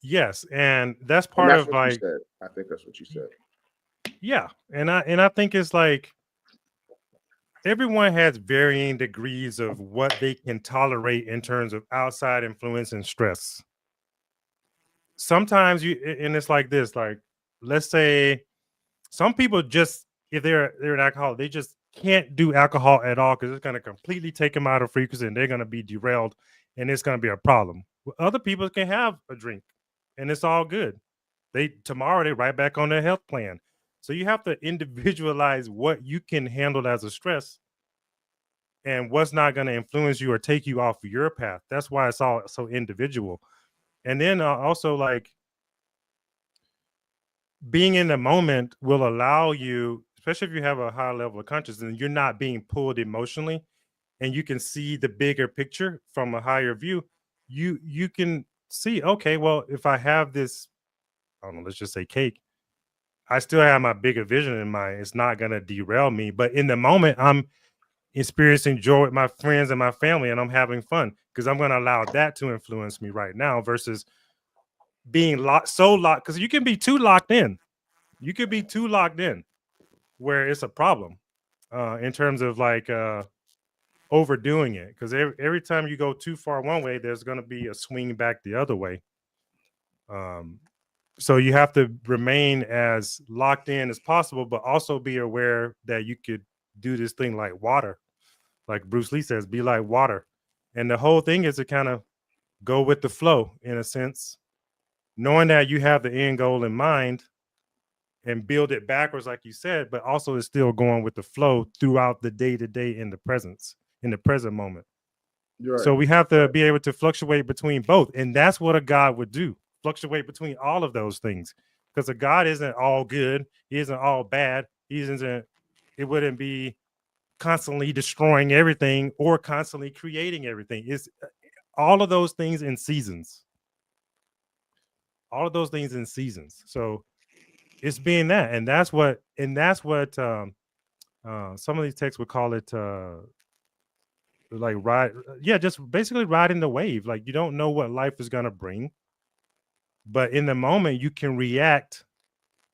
yes, and that's And part that's of what you like, said. I think that's what you said. yeah, and I think it's like everyone has varying degrees of what they can tolerate in terms of outside influence and stress. Sometimes and it's like this, like let's say some people just, if they're an alcoholic, they just can't do alcohol at all because it's going to completely take them out of frequency and they're going to be derailed and it's going to be a problem. Other people can have a drink and it's all good. Tomorrow they right back on their health plan. So you have to individualize what you can handle as a stress and what's not going to influence you or take you off your path. That's why it's all so individual. And then also, like, being in the moment will allow you, especially if you have a high level of consciousness and you're not being pulled emotionally, and you can see the bigger picture from a higher view. You can see, okay, well, if I have this, I don't know, let's just say cake, I still have my bigger vision in mind. It's not going to derail me, but in the moment I'm experiencing joy with my friends and my family and I'm having fun because I'm going to allow that to influence me right now versus being locked, because you can be too locked in. You could be too locked in where it's a problem in terms of like overdoing it, because every time you go too far one way, there's going to be a swing back the other way. um, so you have to remain as locked in as possible, but also be aware that you could do this thing like water, like Bruce Lee says, be like water. And the whole thing is to kind of go with the flow in a sense, knowing that you have the end goal in mind and build it backwards, like you said, but also is still going with the flow throughout the day to day in the present moment. You're So right. we have to be able to fluctuate between both. And that's what a God would do, fluctuate between all of those things. Because a God isn't all good, he isn't all bad, it wouldn't be constantly destroying everything or constantly creating everything. It's all of those things in seasons. All of those things in seasons. So it's being that, and that's what some of these texts would call it, like ride, yeah, just basically riding the wave. Like you don't know what life is gonna bring, but in the moment you can react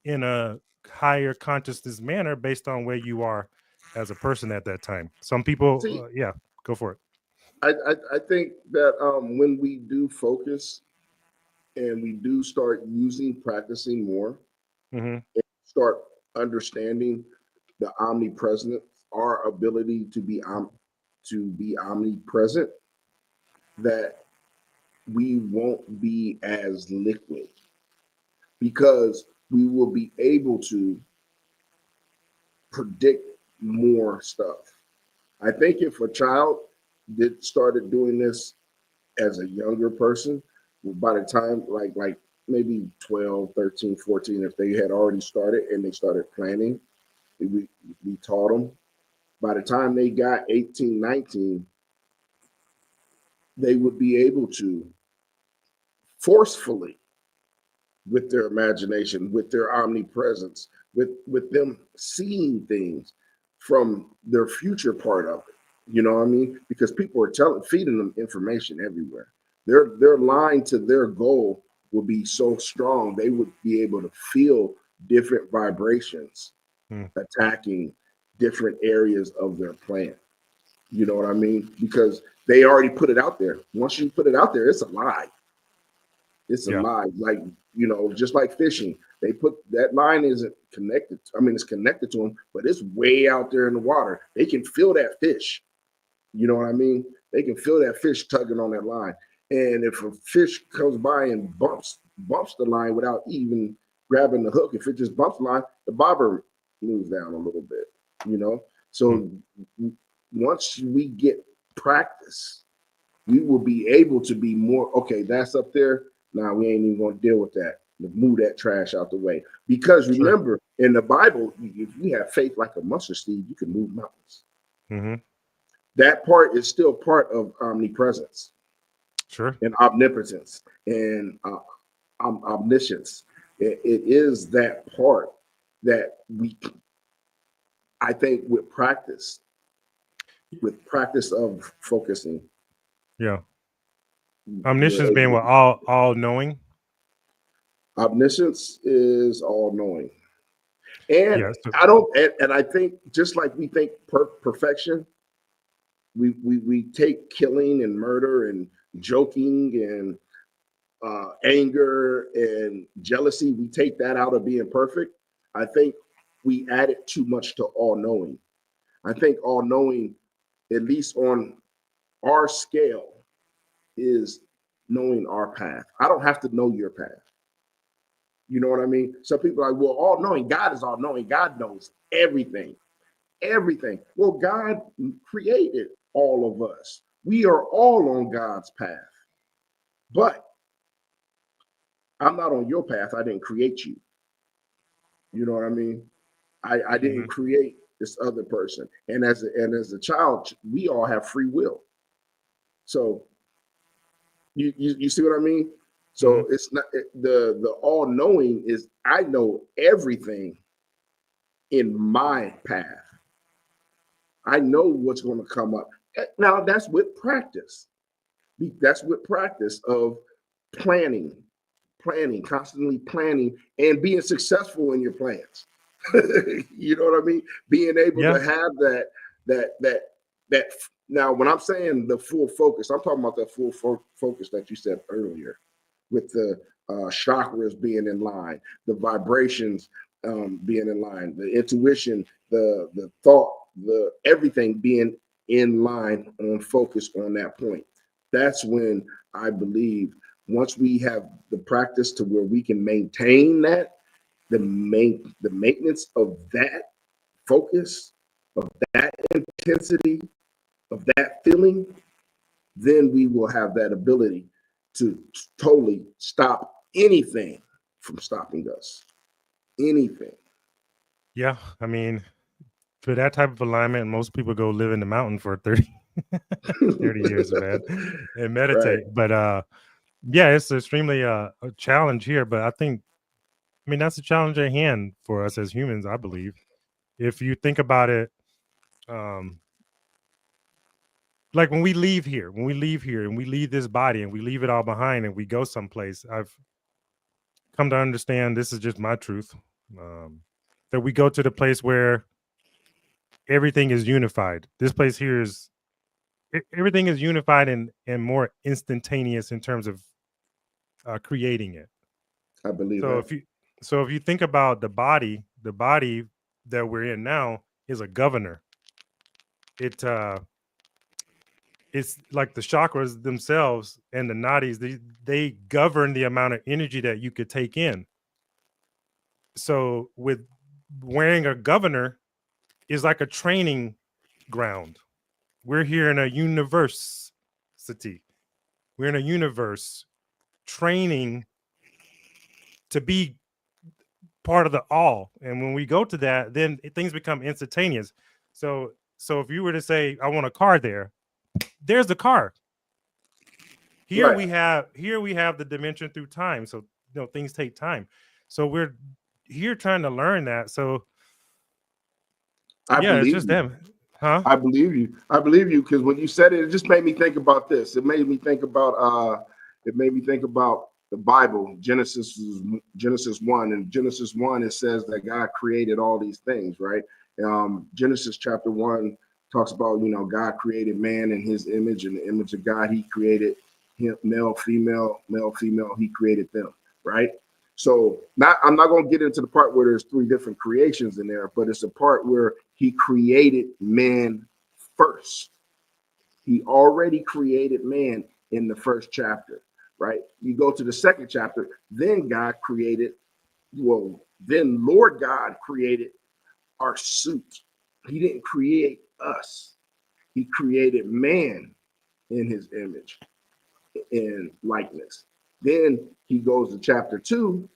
in a higher consciousness manner based on where you are as a person at that time. Some people, See, yeah, go for it. I think that when we do focus and we do start practicing more, Hmm. start understanding the omnipresence, our ability to be omnipresent, that we won't be as liquid, because we will be able to predict more stuff. I think if a child did started doing this as a younger person, by the time like maybe 12, 13, 14, if they had already started and they started planning, we, we taught them. By the time they got 18, 19, they would be able to forcefully with their imagination, with their omnipresence, with them seeing things from their future part of it. You know what I mean? Because people are feeding them information everywhere. Their line to their goal will be so strong they would be able to feel different vibrations attacking different areas of their plan. You know what I mean? Because they already put it out there. Once you put it out there, it's a lie. It's a Yeah. lie. Like, you know, just like fishing, they put that line isn't connected. I mean, it's connected to them, but it's way out there in the water. They can feel that fish. You know what I mean? They can feel that fish tugging on that line. And if a fish comes by and bumps the line without even grabbing the hook, if it just bumps the line, the bobber moves down a little bit, you know? So once we get practice, we will be able to be more, okay, that's up there. Now we ain't even going to deal with that. Move that trash out the way. Because remember, in the Bible, if you have faith like a mustard seed, you can move mountains. Mm-hmm. That part is still part of omnipresence. Sure. And omnipotence and omniscience. It is that part that I think with practice of focusing. Yeah. Omniscience being what, all knowing. Omniscience is all knowing. And yes. And I think just like we think perfection, we take killing and murder and joking and anger and jealousy, we take that out of being perfect. I think we added too much to all knowing. I think all knowing, at least on our scale, is knowing our path. I don't have to know your path. You know what I mean? Some people are like, well, all knowing, God is all knowing. God knows everything. Everything. Well, God created all of us. We are all on God's path. But I'm not on your path. I didn't create you. You know what I mean? I didn't create this other person. And as a child, we all have free will. So you see what I mean? So it's not the all knowing is I know everything in my path. I know what's going to come up. Now that's with practice. That's with practice of planning, constantly planning, and being successful in your plans. You know what I mean? Being able to have that. Now, when I'm saying the full focus, I'm talking about that full focus that you said earlier, with the chakras being in line, the vibrations being in line, the intuition, the thought, the everything being in line on focus on that point. That's when I believe once we have the practice to where we can maintain that, the maintenance of that focus, of that intensity, of that feeling, then we will have that ability to totally stop anything from stopping us. Anything. Yeah. I mean, for that type of alignment, most people go live in the mountain for 30 years, man, and meditate. Right. But yeah, it's extremely a challenge here. But I mean, that's a challenge at hand for us as humans, I believe. If you think about it, like when we leave here and we leave this body and we leave it all behind and we go someplace, I've come to understand, this is just my truth, that we go to the place where everything is unified. This place here is, everything is unified and more instantaneous in terms of creating it. I believe so that. If you think about the body that we're in now is a governor. It's like the chakras themselves and the nadis, they govern the amount of energy that you could take in. So with wearing a governor is like a training ground. We're here in a university. We're in a universe training to be part of the all. And when we go to that, then things become instantaneous. So if you were to say, I want a car there's the car. Here we have the dimension through time. So things take time. So we're here trying to learn that. So I yeah, it's believe just you. them, huh? I believe you. I believe you because when you said it, it just made me think about this. It made me think about the Bible, Genesis 1. And Genesis 1, it says that God created all these things, right? Genesis chapter 1 talks about, God created man in his image, and the image of God, he created him, male, female, he created them, right? So I'm not going to get into the part where there's 3 different creations in there, but it's a part where he created man first. He already created man in the first chapter, right? You go to the second chapter, then Lord God created our suit. He didn't create us. He created man in his image and likeness. Then he goes to chapter 2.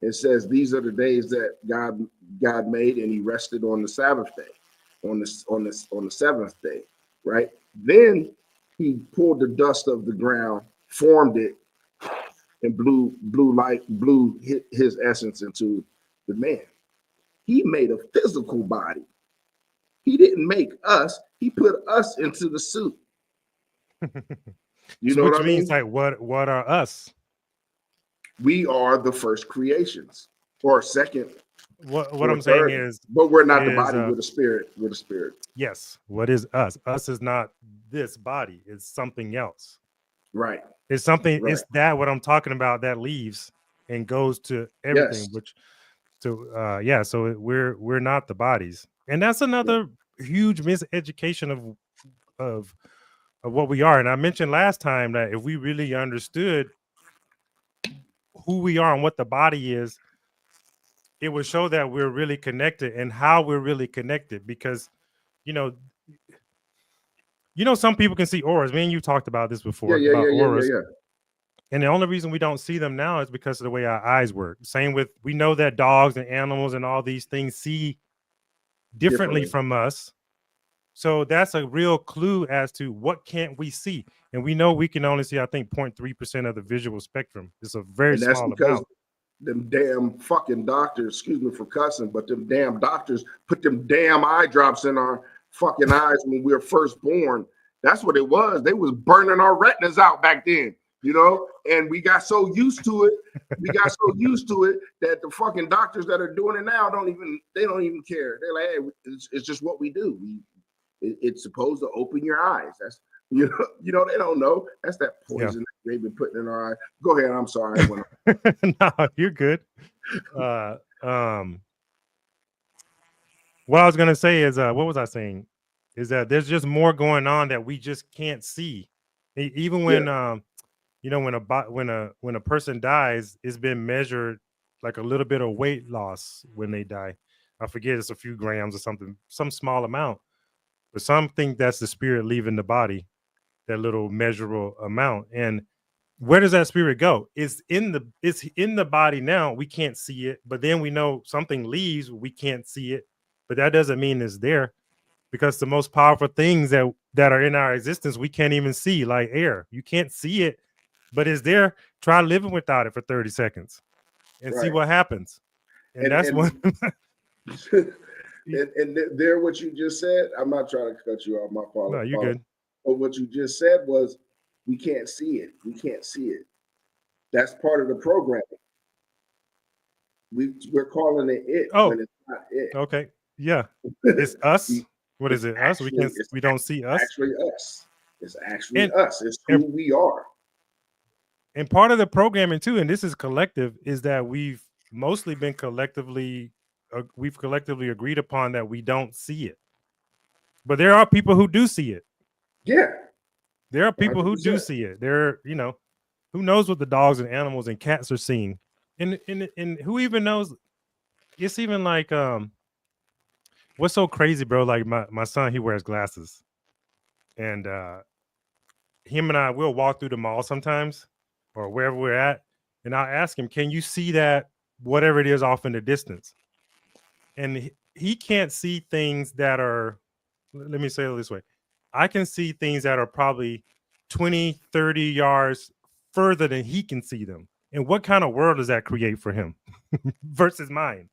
It says these are the days that God made, and he rested on the Sabbath day, on the seventh day, right? Then he pulled the dust of the ground, formed it, and blew his essence into the man. He made a physical body. He didn't make us. He put us into the suit. You know Which what I means mean? like what are us? We are the first creations, or second, What or I'm saying third, but we're not the body. We're the spirit. We're the spirit. Yes. What is us? Us is not this body. It's something else. Right. It's something. Right. It's that what I'm talking about that leaves and goes to everything. Yes. Which, so yeah. So we're not the bodies, and that's another huge miseducation of what we are. And I mentioned last time that if we really understood who we are and what the body is, it would show that we're really connected and how we're really connected. Because you know some people can see auras. Me and you talked about this before about auras. Yeah. And the only reason we don't see them now is because of the way our eyes work. Same with, we know that dogs and animals and all these things see differently from us. So that's a real clue as to what can't we see. And we know we can only see, I think, 0.3% of the visual spectrum. It's a very And that's small because amount. them damn fucking doctors, excuse me for cussing, but them damn doctors put them damn eye drops in our fucking eyes when we were first born. That's what it was. They was burning our retinas out back then, and we got so used to it. That the fucking doctors that are doing it now don't even care. They're like, hey, it's just what we do. It's supposed to open your eyes. That's they don't know. That's that poison that they've been putting in our eye. Go ahead. I'm sorry. No, you're good. What I was gonna say is, what was I saying? Is that there's just more going on that we just can't see. Even when when a person dies, it's been measured like a little bit of weight loss when they die. I forget, it's a few grams or something, some small amount, but some think that's the spirit leaving the body, that little measurable amount. And where does that spirit go? It's in the body now. We can't see it, but then we know something leaves. We can't see it, but that doesn't mean it's there, because the most powerful things that are in our existence we can't even see, like air. You can't see it, but it's there. Try living without it for 30 seconds and see what happens. And that's what. And there, what you just said, I'm not trying to cut you off, my fault. No, you're good. But what you just said was, we can't see it. We can't see it. That's part of the programming. We're calling it when it's not it. Okay. Yeah. It's us. What is it? Us? We don't see us. Actually us. It's actually us. It's who we are. And part of the programming too, and this is collective, is that we've mostly been collectively agreed upon that we don't see it. But there are people who do see it. Yeah. There are people 100%. Who do see it. There, who knows what the dogs and animals and cats are seeing. And who even knows? It's even like what's so crazy, bro? Like my son, he wears glasses. And him and I will walk through the mall sometimes or wherever we're at. And I'll ask him, can you see that whatever it is off in the distance? And he can't see things that are, let me say it this way. I can see things that are probably 20, 30 yards further than he can see them. And what kind of world does that create for him versus mine?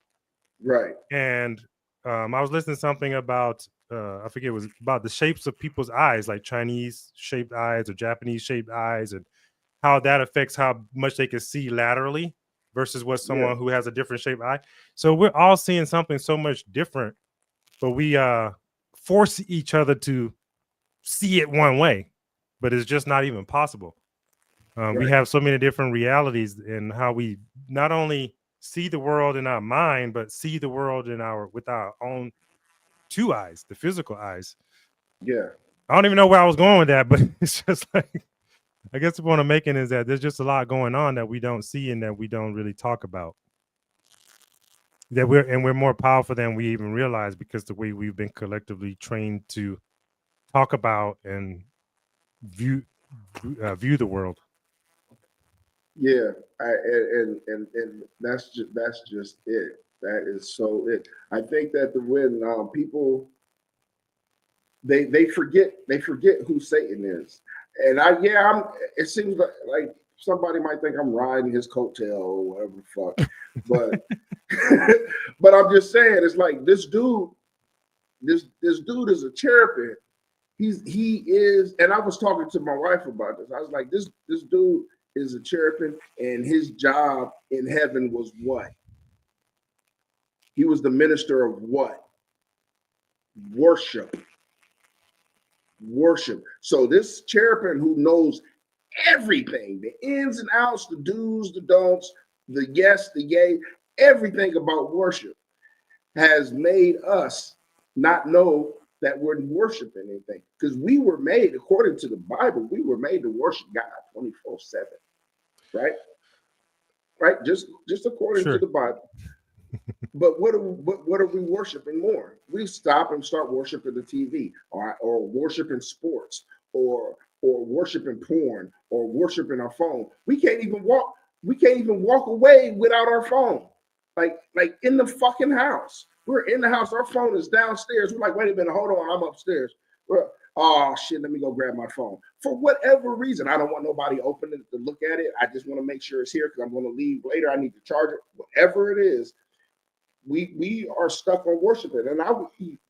Right. And I was listening to something about I forget, it was about the shapes of people's eyes, like Chinese shaped eyes or Japanese shaped eyes, and how that affects how much they can see laterally versus what Yeah. someone who has a different shaped eye. So we're all seeing something so much different, but we force each other to see it one way, but it's just not even possible. We Right. have so many different realities in how we not only see the world in our mind, but see the world in our with our own two eyes, the physical eyes. Yeah. I don't even know where I was going with that, but it's just like, I guess the point I'm making is that there's just a lot going on that we don't see and that we don't really talk about. That we're more powerful than we even realize because the way we've been collectively trained to talk about and view view the world. Yeah. And that's just it. That is so it. I think that when people they forget who Satan is. And I'm it seems like somebody might think I'm riding his coattail or whatever the fuck. But but I'm just saying it's like this dude is a cherubim. He is, and I was talking to my wife about this. I was like, this dude is a cherubim, and his job in heaven was what? He was the minister of what? Worship. Worship. So this cherubim who knows everything, the ins and outs, the do's, the don'ts, the yes, the yay, everything about worship has made us not know that we're worshiping anything. Because we were made, according to the Bible, we were made to worship God 24/7. Right? Right? Just according to Sure. the Bible. But what are we worshiping more? We stop and start worshiping the TV, or worshiping sports, or worshiping porn, or worshiping our phone. We can't even walk. We can't even walk away without our phone. Like in the fucking house. We're in the house. Our phone is downstairs. We're like, wait a minute, hold on, I'm upstairs. Oh shit, let me go grab my phone. For whatever reason, I don't want nobody opening it to look at it. I just want to make sure it's here because I'm going to leave later. I need to charge it. Whatever it is, we are stuck on worshiping. And I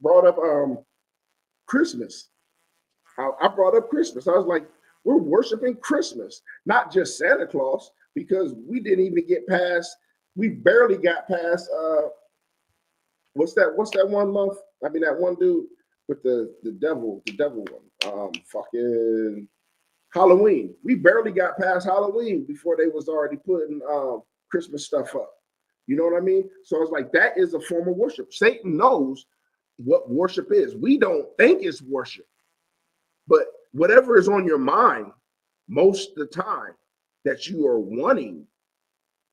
brought up Christmas. I brought up Christmas. I was like, we're worshiping Christmas, not just Santa Claus, because we didn't even get past. We barely got past. What's that one month? I mean, that one dude with the devil one. Fucking Halloween. We barely got past Halloween before they was already putting Christmas stuff up. You know what I mean? So it's like that is a form of worship. Satan knows what worship is. We don't think it's worship, but whatever is on your mind most of the time that you are wanting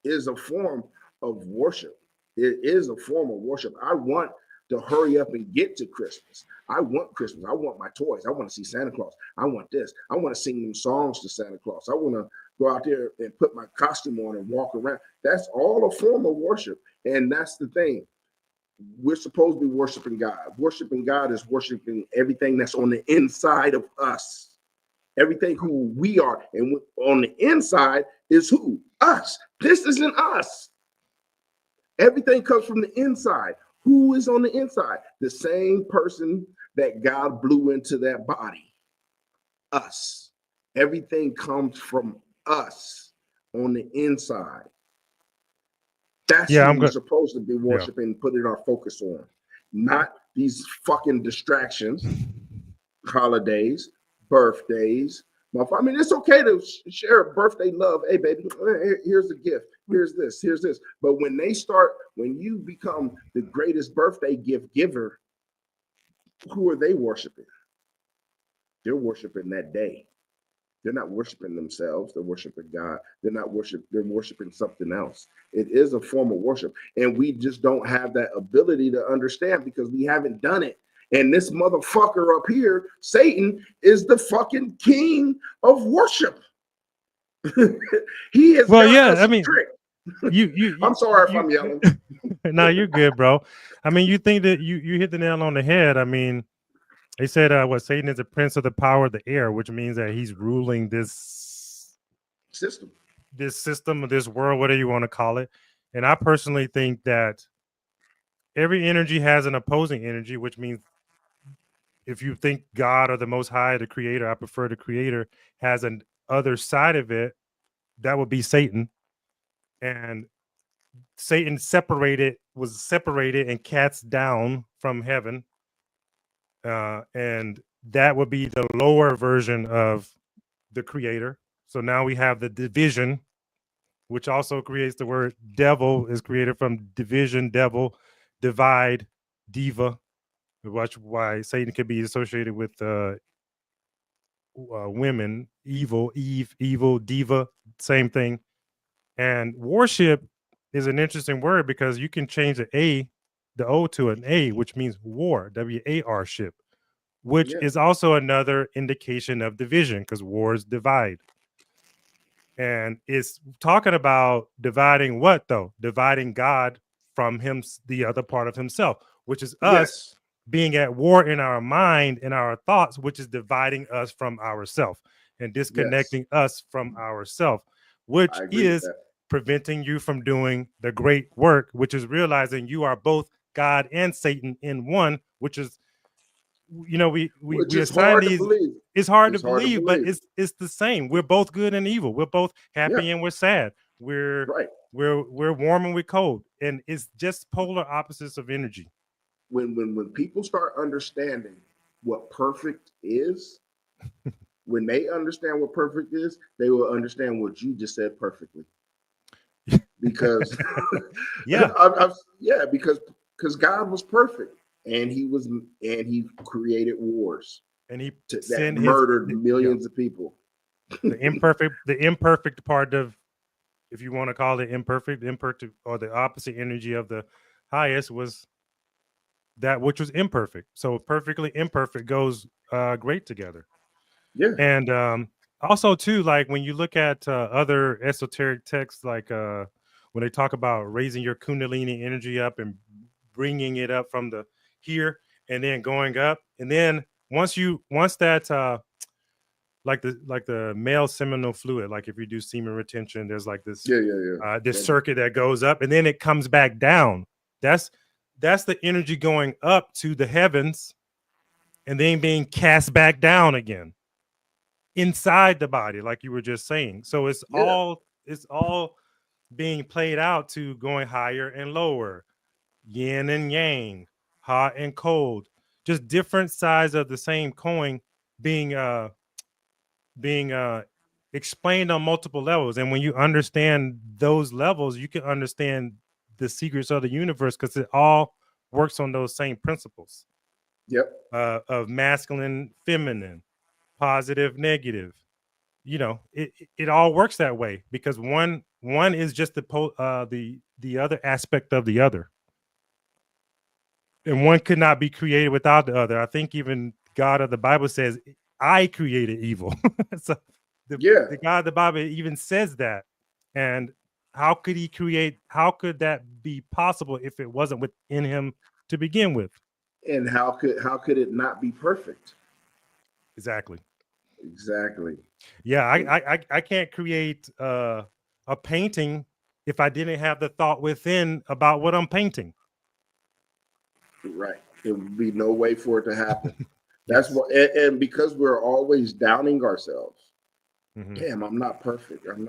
is a form of worship. It is a form of worship. I want to hurry up and get to Christmas. I want Christmas. I want my toys. I want to see Santa Claus. I want this. I want to sing them songs to Santa Claus. I want to go out there and put my costume on and walk around. That's all a form of worship. And that's the thing. We're supposed to be worshiping God. Worshiping God is worshiping everything that's on the inside of us. Everything who we are. And on the inside is who? Us. This isn't us. Everything comes from the inside. Who is on the inside? The same person that God blew into that body. Us. Everything comes from us on the inside. That's Yeah, who I'm we're good. supposed to be Yeah. worshiping and putting our focus on. Not these fucking distractions, holidays, birthdays. I mean, it's okay to share a birthday love. Hey, baby, here's a gift. Here's this. But when you become the greatest birthday gift giver, who are they worshiping? They're worshiping that day. They're not worshiping themselves. They're worshiping God. They're worshiping something else. It is a form of worship. And we just don't have that ability to understand because we haven't done it. And this motherfucker up here, Satan, is the fucking king of worship. He has Well, got yeah, us I mean, tricked. you I'm sorry if I'm yelling. no, you're good, bro. I mean, you think that you hit the nail on the head. I mean, they said what Satan is the prince of the power of the air, which means that he's ruling this System. this system, this world, whatever you want to call it. And I personally think that every energy has an opposing energy, which means if you think God or the Most High, the Creator, I prefer the Creator, has an other side of it, that would be Satan. And Satan was separated and cast down from heaven, and that would be the lower version of the Creator. So now we have the division, which also creates the word devil is created from division, devil, divide, diva. Watch why Satan could be associated with women, evil, Eve, evil, diva, same thing. And worship is an interesting word because you can change the O to an A, which means war, WAR ship, which Yeah. is also another indication of division because wars divide. And it's talking about dividing what though? Dividing God from him, the other part of himself, which is us Yes. being at war in our mind and our thoughts, which is dividing us from ourself and Yes. disconnecting us from ourself, I which agree with is that. preventing you from doing the great work, which is realizing you are both God and Satan in one, which is, you know, Which we is assign hard to these. believe. It's hard to It's hard to believe, but believe. it's the same. We're both good and evil. We're both Yeah. happy and we're sad. We're Right. we're warm and we're cold, and it's just polar opposites of energy. When people start understanding what perfect is, when they understand what perfect is, they will understand what you just said perfectly. Because Yeah, yeah, because God was perfect, and he created wars and he that sent his murdered yeah, millions of people. the imperfect part of, if you want to call it imperfect, or the opposite energy of the highest was that which was imperfect. So perfectly imperfect goes great together. Yeah. And also too, like when you look at other esoteric texts, like when they talk about raising your kundalini energy up and bringing it up from the here and then going up, and then once that like the male seminal fluid, like if you do semen retention, there's like this Yeah. Yeah. Yeah. this circuit that goes up and then it comes back down. That's that's the energy going up to the heavens and then being cast back down again inside the body, like you were just saying. So Yeah. it's all being played out to going higher and lower, yin and yang, hot and cold, just different sides of the same coin being being explained on multiple levels. And when you understand those levels, you can understand the secrets of the universe because it all works on those same principles Yep. of masculine, feminine, positive, negative. You know, it all works that way because one is just the other aspect of the other, and one could not be created without the other. I think even God of the Bible says, "I created evil." So Yeah. the God of the Bible even says that, and how could he create? How could that be possible if it wasn't within him to begin with? And how could it not be perfect? Exactly. Exactly. Yeah, I can't create a painting if I didn't have the thought within about what I'm painting. Right. There would be no way for it to happen. That's Yes. what, and because we're always downing ourselves. Hmm. Damn, I'm not perfect. I'm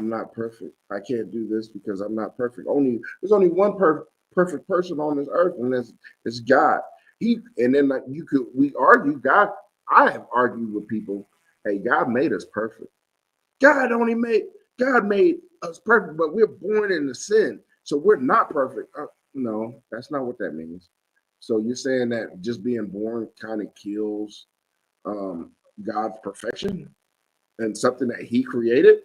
not perfect. I can't do this because I'm not perfect. There's only one perfect person on this earth, and it's God. And then like we argue. God, I have argued with people. Hey, God made us perfect. God only made God made us perfect, but we're born into sin, so we're not perfect. No, that's not what that means. So you're saying that just being born kind of kills um, God's perfection and something that He created?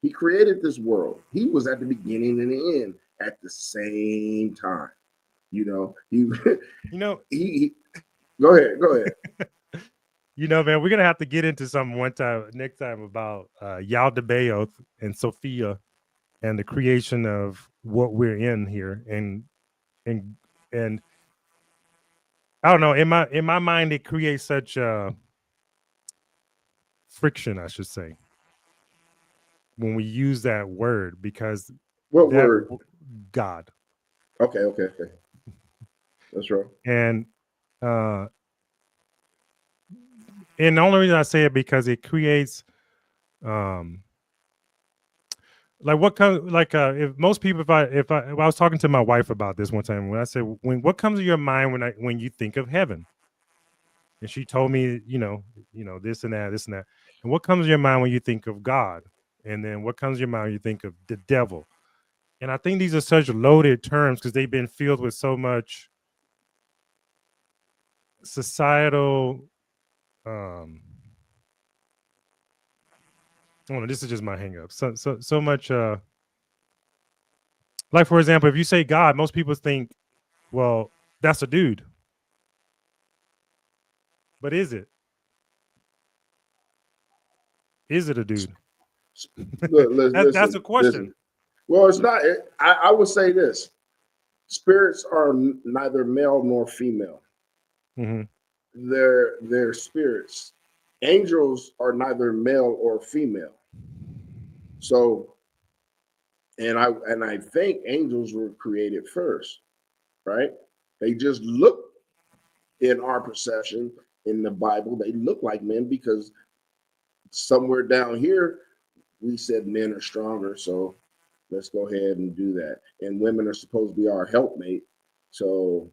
He created this world. He was at the beginning and the end at the same time. You know, he You know, he go ahead, go ahead. man, we're gonna have to get into some one time next time about Yaldabaoth and Sophia and the creation of what we're in here, and and I don't know, in my mind it creates such friction, I should say. when we use that word, because What that word? God. Okay. That's right. And uh and the only reason I say it because it creates um like what comes like if most people if I was talking to my wife about this one time when I said what comes to your mind when you think of heaven, and she told me this and that, and what comes to your mind when you think of God, and then what comes to your mind when you think of the devil. And I think these are such loaded terms because they've been filled with so much societal oh no, this is just my hang up. So much like for example, if you say God, most people think, well, that's a dude. But is it? Is it a dude? Look, That's a question. listen. Well, it's not. I would say this: spirits are neither male nor female. Mm-hmm. They're spirits. Angels are neither male or female. So, and I think angels were created first, right? They just look in our perception in the Bible. They look like men because somewhere down here we said men are stronger. So let's go ahead and do that. And women are supposed to be our helpmate. So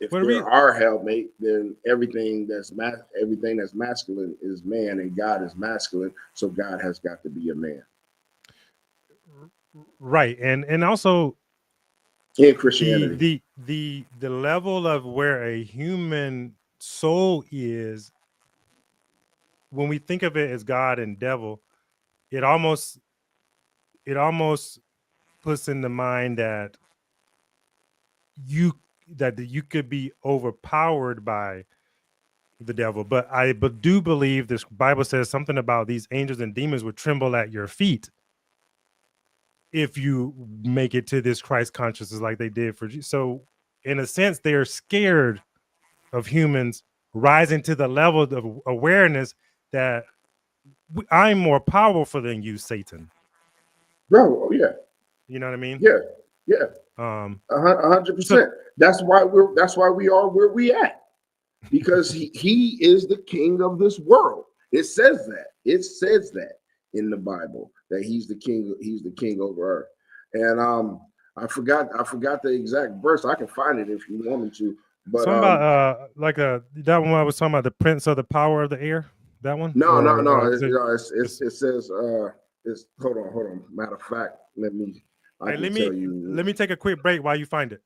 if Well, they're our helpmate, then everything that's masculine is man, and God is masculine. So God has got to be a man. right, and also In Christianity, the level of where a human soul is when we think of it as God and devil, it almost puts in the mind you that you could be overpowered by the devil. But I do believe this Bible says something about these angels and demons would tremble at your feet if you make it to this Christ consciousness like they did for you. So in a sense, they are scared of humans rising to the level of awareness that I'm more powerful than you, Satan. bro. Oh yeah, You know what I mean? yeah, yeah. Um, 100%. That's why we are where we at, because he is the king of this world. It says that. It says that in the Bible that he's the king. He's the king over earth. And I forgot the exact verse. I can find it if you want me to. But something about like that one I was talking about, the prince of the power of the air. That one, no, no, or no. is it? It says it's hold on. Matter of fact, I Hey, can tell you. let me take a quick break while you find it.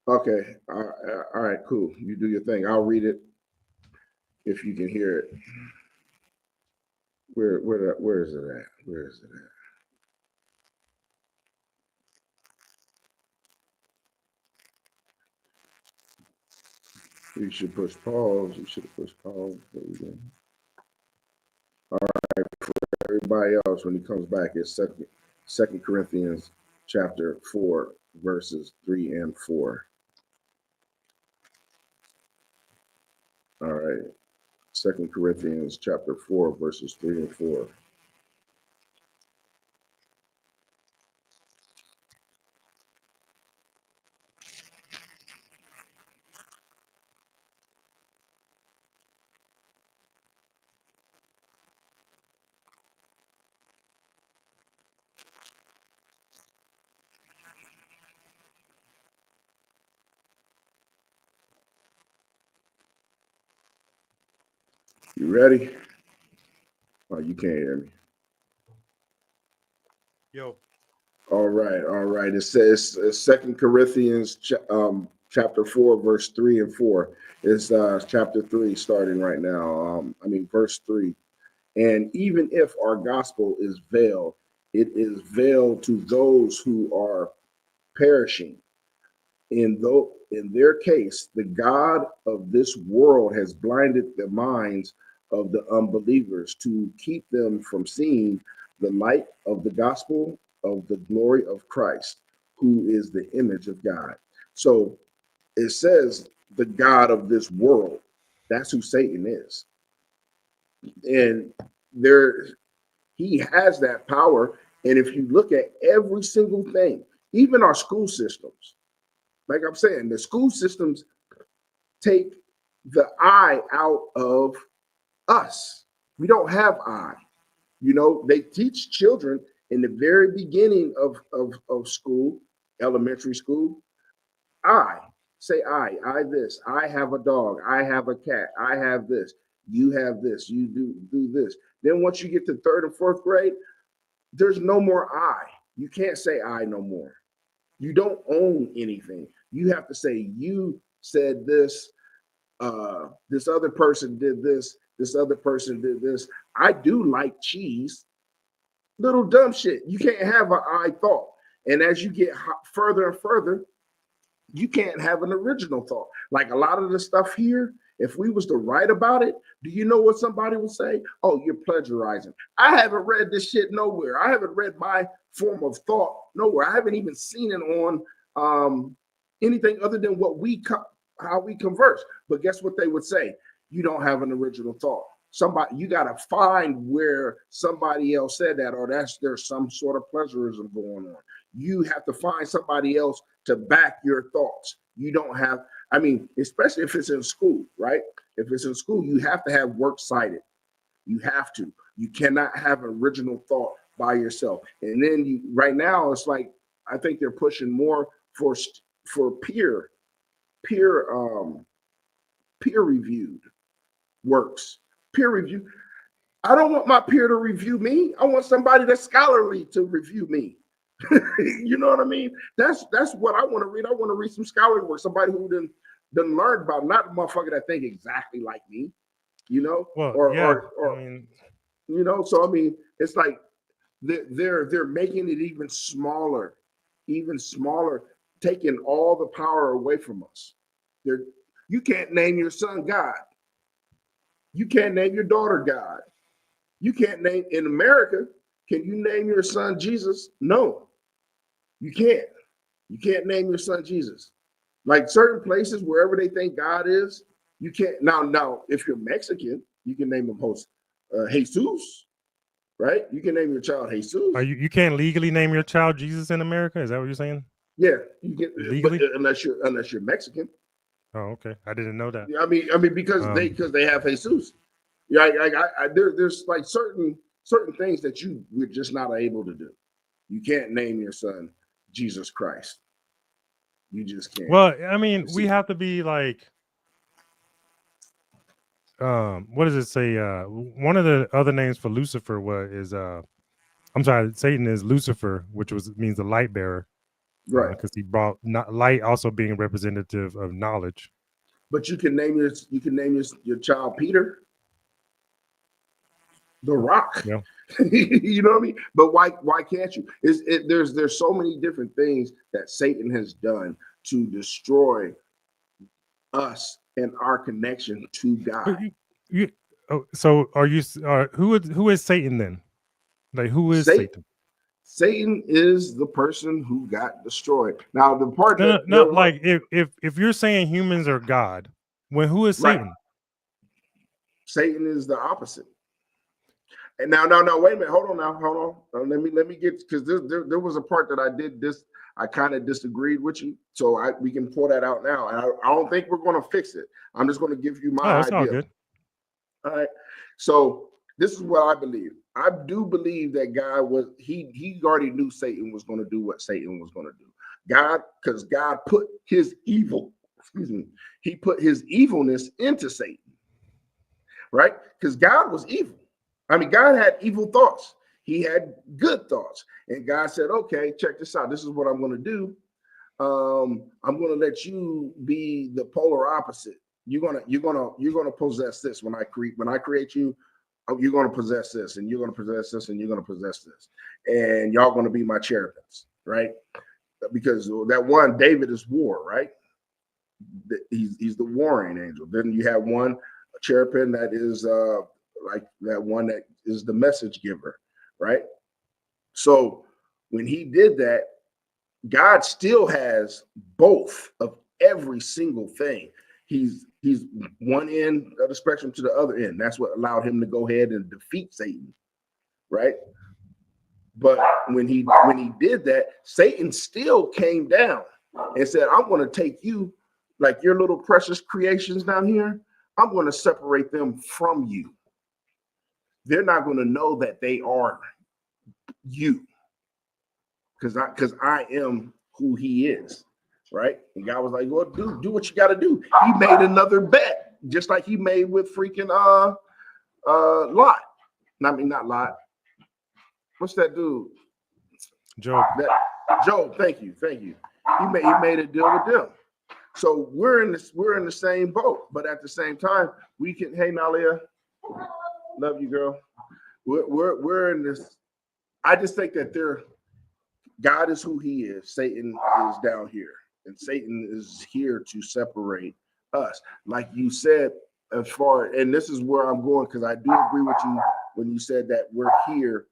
Okay. All right, cool. You do your thing. I'll read it if you can hear it. Where is it at? Where is it at? You should push pause. You should have pushed pause. There we go. All right, for everybody else, when he comes back, it's Second Corinthians chapter 4, verses 3 and 4. All right. Second Corinthians chapter 4, verses 3 and 4. You ready? Oh, you can't hear me. Yo, All right, all right. It says Second Corinthians chapter 4, verse 3 and 4. It's chapter 3 starting right now. Verse 3. And even if our gospel is veiled, it is veiled to those who are perishing. In their case, the God of this world has blinded the minds of the unbelievers to keep them from seeing the light of the gospel of the glory of Christ, who is the image of God. So it says the God of this world. That's who Satan is. And there He has that power. And if you look at every single thing, even our school systems, like I'm saying, the school systems take the I out of us. We don't have I. You know, they teach children in the very beginning of school, elementary school, I. Say I this. I have a dog. I have a cat. I have this. You have this. You do this. Then once you get to third and fourth grade, there's no more I. You can't say I no more. You don't own anything. You have to say you said this. This other person did this. This other person did this. I do like cheese. Little dumb shit. You can't have an I thought. And as you get further and further, you can't have an original thought. Like a lot of the stuff here, if we was to write about it, do you know what somebody would say? Oh, you're plagiarizing. I haven't read this shit nowhere. I haven't read my form of thought nowhere. I haven't even seen it on anything other than how we converse. But guess what they would say? You don't have an original thought. You got to find where somebody else said that, or there's some sort of plagiarism going on. You have to find somebody else to back your thoughts. You don't have, I mean, especially if it's in school, right? If it's in school, you have to have works cited. You have to. You cannot have an original thought by yourself. And then right now, it's like, I think they're pushing more for peer reviewed works. Peer review. I don't want my peer to review me. I want somebody that's scholarly to review me. You know what I mean? That's what I want to read. I want to read some scholarly work. Somebody who didn't learn about it, not a motherfucker that think exactly like me. You know, Well, or I mean, you know. So I mean, it's like they're making it even smaller, taking all the power away from us. You can't name your son God. You can't name your daughter God. You can't name in America. Can you name your son Jesus? No, you can't. You can't name your son Jesus. Like certain places, wherever they think God is, you can't. Now, if you're Mexican, you can name him Jesus, right? You can name your child Jesus. you can't legally name your child Jesus in America? Is that what you're saying? Yeah, you can legally, but unless you're Mexican. Oh, okay. I didn't know that. I mean, because they have Jesus. Yeah, there's like certain things that we're just not able to do. You can't name your son Jesus Christ. You just can't. Well, I mean, we have to be like, what does it say? One of the other names for Lucifer I'm sorry, Satan is Lucifer, which means the light bearer, right? Because he brought light, also being representative of knowledge. But you can name your child Peter, the Rock. Yeah. You know what I mean? But why can't you? There's so many different things that Satan has done to destroy us and our connection to God. So are you? Who is Satan then? Like, who is Satan? Satan is the person who got destroyed. Now the part like if you're saying humans are God, who is Satan? Right. Satan is the opposite. And now, wait a minute. Hold on. Let me get, because there was a part that I did this. I kind of disagreed with you, so we can pull that out now. And I don't think we're going to fix it. I'm just going to give you my idea. All good. All right. So this is what I believe. I do believe that God he already knew Satan was going to do what Satan was going to do. Because God put his evil, he put his evilness into Satan, right? Because God was evil. I mean, God had evil thoughts. He had good thoughts. And God said, okay, check this out. This is what I'm going to do. I'm going to let you be the polar opposite. You're gonna possess this when I create you. You're going to possess this, and you're going to possess this, and you're going to possess this, and y'all going to be my cherubims, right? Because that one, David, is war, right? He's the warring angel. Then you have one cherubim that is like that one that is the message giver, right? So when he did that, God still has both of every single thing. He's one end of the spectrum to the other end. That's what allowed him to go ahead and defeat Satan. right? But when he did that, Satan still came down and said, I'm going to take you, like your little precious creations down here, I'm going to separate them from you. They're not going to know that they are you, because I am who he is, right? And God was like, well, do what you got to do. He made another bet, just like he made with freaking Lot. Not Lot. What's that dude? Job. Job. Thank you. He made a deal with them. So we're in the same boat, but at the same time, we can. Hey, Nalia, love you, girl. We're in this. I just think that God is who he is. Satan is down here, and Satan is here to separate us. Like you said, and this is where I'm going, because I do agree with you when you said that we're here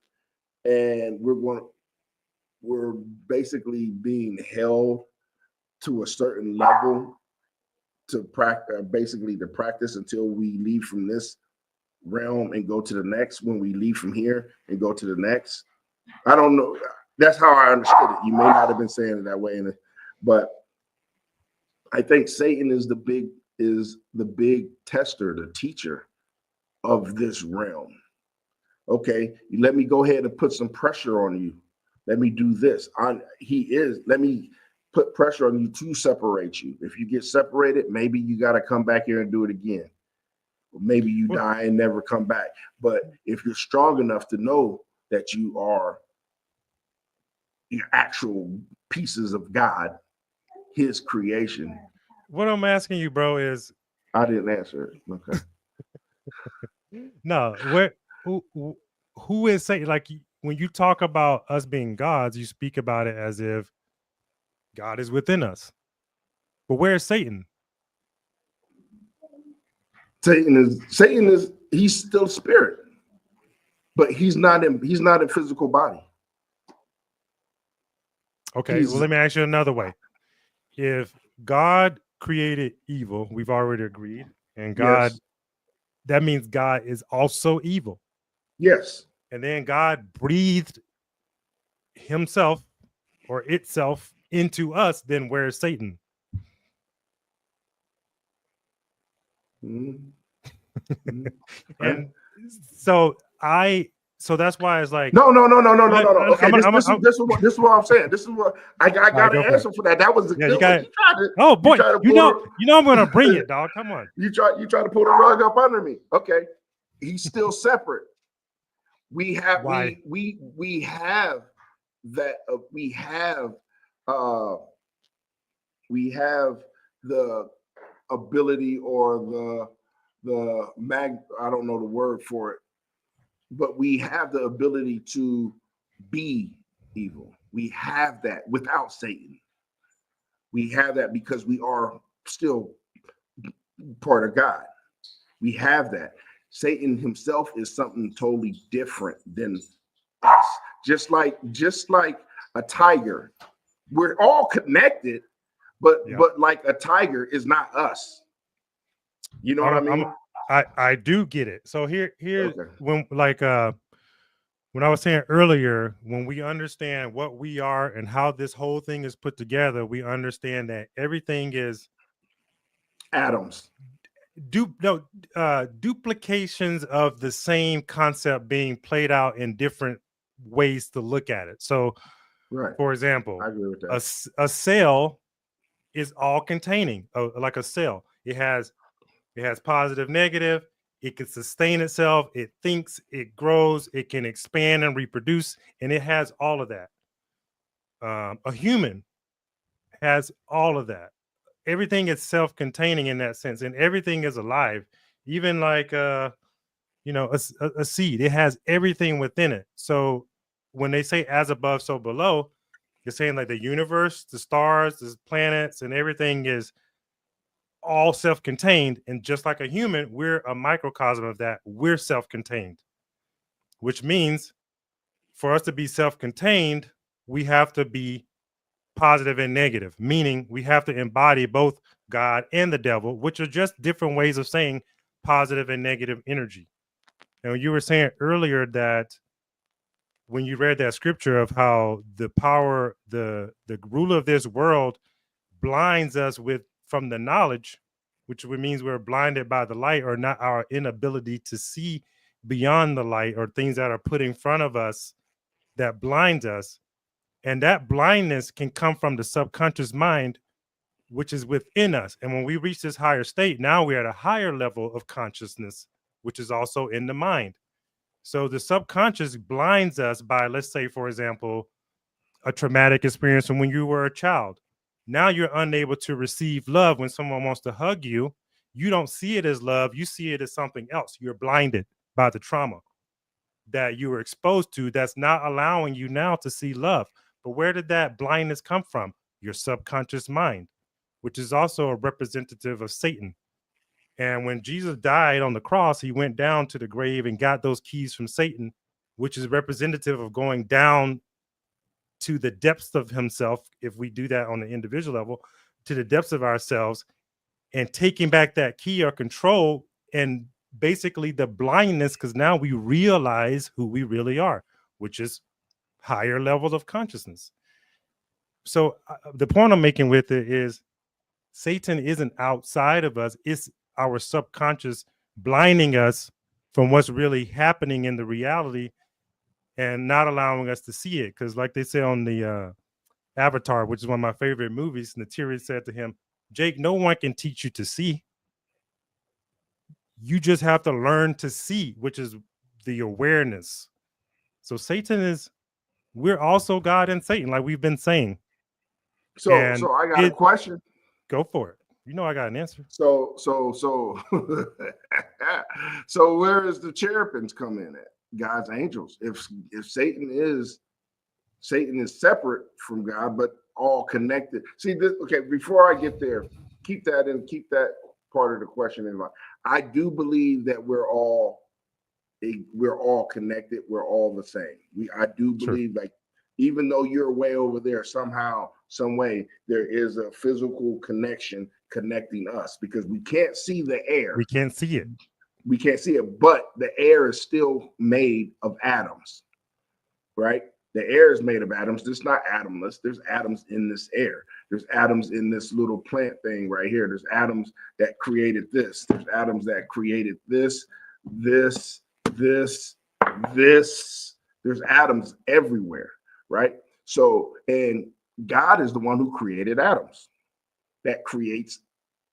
and we're basically being held to a certain level to practice until we leave from this realm and go to the next. When we leave from here and go to the next, I don't know. That's how I understood it. You may not have been saying it that way, but I think Satan is the big tester, the teacher of this realm. Okay, let me go ahead and put some pressure on you. Let me do this. Let me put pressure on you to separate you. If you get separated, maybe you got to come back here and do it again. Or maybe you die and never come back. But if you're strong enough to know that you are your actual pieces of God, his creation. What I'm asking you, bro, is I didn't answer it. Okay. No, who is Satan? Like, when you talk about us being gods, you speak about it as if God is within us. But where is Satan? Satan is he's still spirit, but he's not in physical body. Okay, well, let me ask you another way. If God created evil, we've already agreed, and God, yes. That means God is also evil. Yes. And then God breathed himself or itself into us, then where's Satan? Mm-hmm. And so that's why it's like no. Okay, this is what I'm saying. This is what I got an answer for that. That was the you got it. Oh boy, you know I'm gonna bring it, dog. Come on. You try to pull the rug up under me. Okay, he's still separate. We have we have that we have the ability or the I don't know the word for it, but we have the ability to be evil. We have that without Satan. We have that because we are still part of God. We have that. Satan himself is something totally different than us. Just like a tiger. We're all connected, but like a tiger is not us. You know what I mean? I do get it. So here okay. When I was saying earlier, when we understand what we are and how this whole thing is put together, we understand that everything is atoms. Duplications of the same concept being played out in different ways to look at it. So, for example, I agree with that. A cell is all containing, like a cell. It has positive, negative. It can sustain itself. It thinks, it grows, it can expand and reproduce, and it has all of that. A human has all of that. Everything is self-containing in that sense, and everything is alive. Even like a seed, it has everything within it. So when they say as above, so below, you're saying like the universe, the stars, the planets, and everything is all self-contained. And just like a human, we're a microcosm of that. We're self-contained, which means for us to be self-contained, we have to be positive and negative, meaning we have to embody both God and the devil, which are just different ways of saying positive and negative energy. Now, you were saying earlier that when you read that scripture of how the power, the ruler of this world blinds us with from the knowledge, which means we're blinded by the light, or not our inability to see beyond the light, or things that are put in front of us that blinds us. And that blindness can come from the subconscious mind, which is within us. And when we reach this higher state, now we're at a higher level of consciousness, which is also in the mind. So the subconscious blinds us by, let's say, for example, a traumatic experience from when you were a child. Now you're unable to receive love when someone wants to hug you. You don't see it as love. You see it as something else. You're blinded by the trauma that you were exposed to that's not allowing you now to see love. But where did that blindness come from? Your subconscious mind, which is also a representative of Satan. And when Jesus died on the cross, he went down to the grave and got those keys from Satan, which is representative of going down to the depths of himself. If we do that on the individual level, to the depths of ourselves, and taking back that key or control, and basically the blindness, because now we realize who we really are, which is higher levels of consciousness. So the point I'm making with it is Satan isn't outside of us. It's our subconscious blinding us from what's really happening in the reality and not allowing us to see it. Because like they say on the Avatar, which is one of my favorite movies, Neytiri said to him, Jake, no one can teach you to see. You just have to learn to see, which is the awareness. So Satan is, we're also God and Satan, like we've been saying. So I got a question. Go for it. You know I got an answer. So so where does the cherubims come in at? God's angels. If Satan is separate from God, but all connected. See this, okay, before I get there, keep that part of the question in mind. I do believe that we're all connected, we're all the same. I do believe, like, even though you're way over there, somehow, some way, there is a physical connection connecting us, because we can't see the air. We can't see it. We can't see it, but the air is still made of atoms, right? The air is made of atoms. It's not atomless. There's atoms in this air. There's atoms in this little plant thing right here. There's atoms that created this. There's atoms that created this. There's atoms everywhere, right? So, and God is the one who created atoms, that creates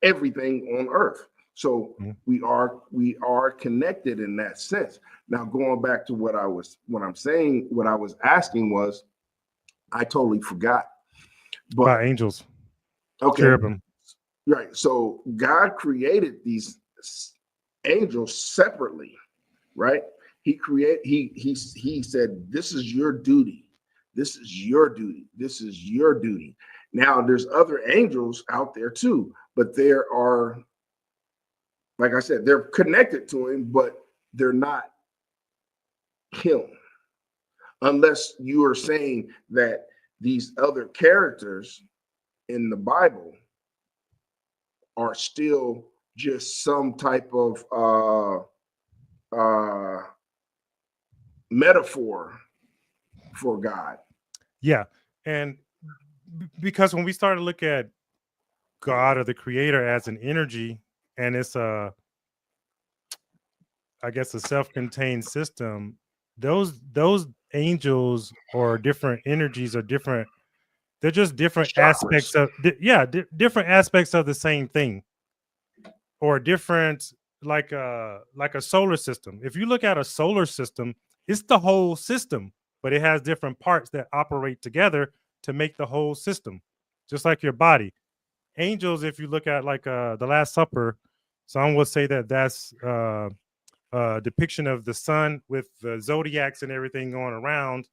everything on earth. So we are connected in that sense. Now, going back to what I was asking was, I totally forgot. But by angels. Okay. Cherubim. Right. So God created these angels separately, right? He said, this is your duty. This is your duty. This is your duty. Now, there's other angels out there too, but there are, like I said, they're connected to him, but they're not him. Unless you are saying that these other characters in the Bible are still just some type of metaphor for God. Yeah. And because when we start to look at God or the creator as an energy, and it's a self-contained system, those angels or different energies are different. They're just different aspects of different aspects of the same thing, or different, like a solar system. If you look at a solar system, it's the whole system, but it has different parts that operate together to make the whole system, just like your body. Angels, if you look at like the Last Supper, some will say that that's depiction of the sun with the zodiacs and everything going around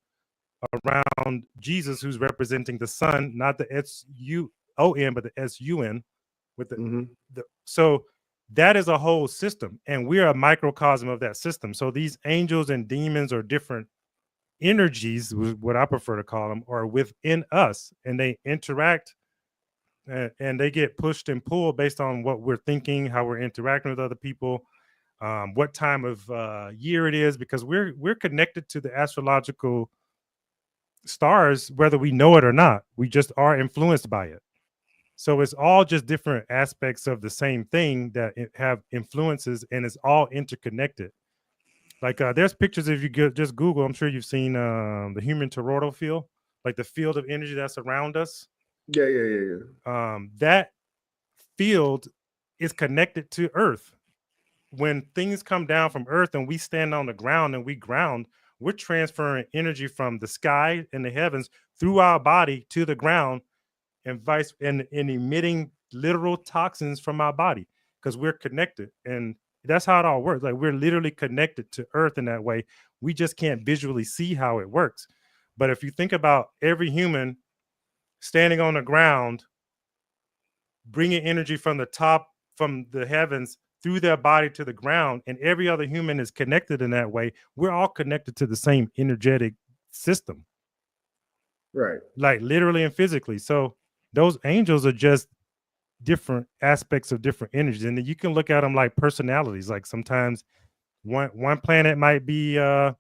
Jesus, who's representing the sun, not the S-U-O-N, but the S-U-N with the so that is a whole system, and we are a microcosm of that system. So these angels and demons are different energies, what I prefer to call them, are within us, and they interact and they get pushed and pulled based on what we're thinking, how we're interacting with other people. what time of year it is, because we're connected to the astrological stars, whether we know it or not. We just are influenced by it. So it's all just different aspects of the same thing that have influences, and it's all interconnected. Like there's pictures, if you just Google, I'm sure you've seen the human toroidal field, like the field of energy that's around us. Yeah. That field is connected to Earth. When things come down from Earth and we stand on the ground and we ground, we're transferring energy from the sky and the heavens through our body to the ground, and and emitting literal toxins from our body, because we're connected. And that's how it all works. Like, we're literally connected to Earth in that way. We just can't visually see how it works. But if you think about every human standing on the ground, bringing energy from the top, from the heavens through their body to the ground, and every other human is connected in that way, we're all connected to the same energetic system, Right. like literally and physically. So those angels are just different aspects of different energies, and then you can look at them like personalities. Like, sometimes one planet might be a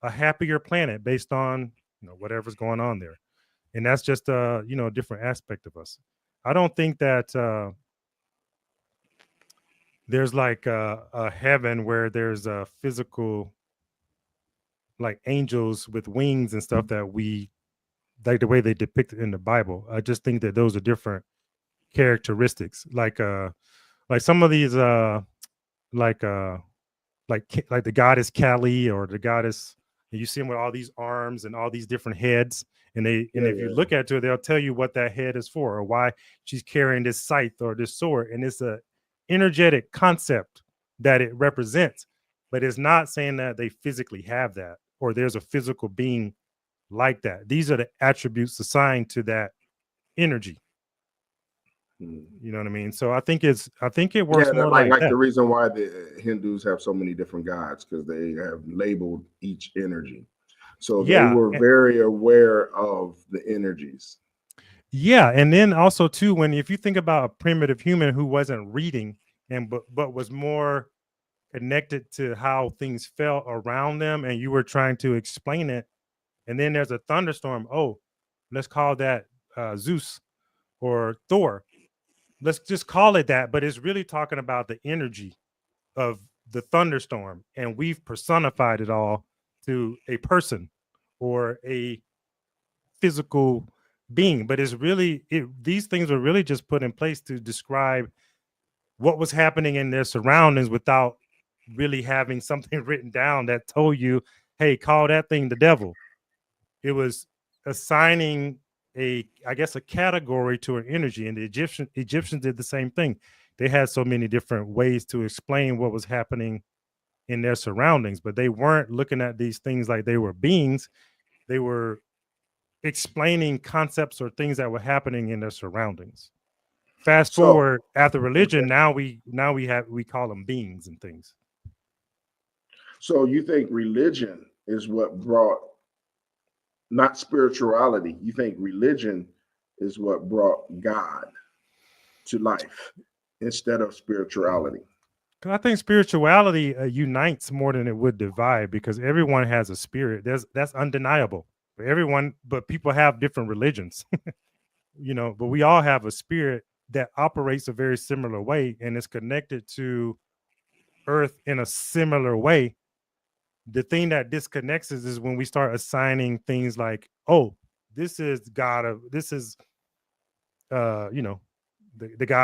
happier planet based on, whatever's going on there, and that's just a different aspect of us. I don't think that there's like a heaven where there's a physical, like angels with wings and stuff, that we like the way they depict it in the Bible. I just think that those are different characteristics. Like some of these like like the goddess Kali, or the goddess, and you see them with all these arms and all these different heads, and if you look at her, they'll tell you what that head is for, or why she's carrying this scythe or this sword, and it's a energetic concept that it represents. But it's not saying that they physically have that, or there's a physical being like that. These are the attributes assigned to that energy. You know what I mean? So I think it works more like that. The reason why the Hindus have so many different gods, because they have labeled each energy. So they were very aware of the energies. Yeah, and then also too, if you think about a primitive human who wasn't reading, and but was more connected to how things felt around them, and you were trying to explain it, and then there's a thunderstorm. Oh, let's call that Zeus or Thor. Let's just call it that, but it's really talking about the energy of the thunderstorm, and we've personified it all to a person or a physical being. But it's really these things were really just put in place to describe what was happening in their surroundings, without really having something written down that told you, hey, call that thing the devil. It was assigning a category to an energy, and the Egyptians did the same thing. They had so many different ways to explain what was happening in their surroundings, but they weren't looking at these things like they were beings. They were explaining concepts or things that were happening in their surroundings. Fast forward after religion, now we call them beings and things. So you think religion is what brought, not spirituality, you think religion is what brought God to life instead of spirituality? I think spirituality unites more than it would divide, because everyone has a spirit. That's undeniable for everyone, but people have different religions, but we all have a spirit that operates a very similar way, and is connected to Earth in a similar way. The thing that disconnects us is when we start assigning things like, oh, this is the god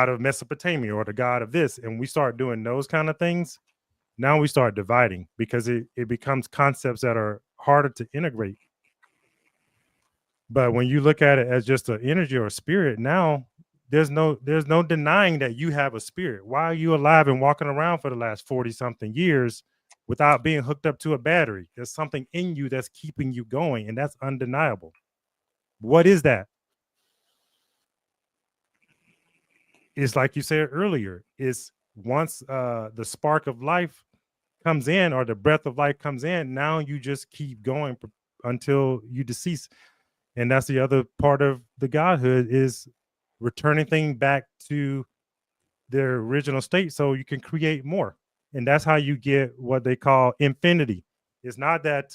of Mesopotamia, or the god of this, and we start doing those kind of things. Now we start dividing, because it becomes concepts that are harder to integrate. But when you look at it as just an energy or a spirit, now there's no denying that you have a spirit. Why are you alive and walking around for the last 40 something years without being hooked up to a battery? There's something in you that's keeping you going, and that's undeniable. What is that? It's like you said earlier, is once the spark of life comes in, or the breath of life comes in, now you just keep going until you decease. And that's the other part of the godhood, is returning things back to their original state so you can create more. And that's how you get what they call infinity. It's not that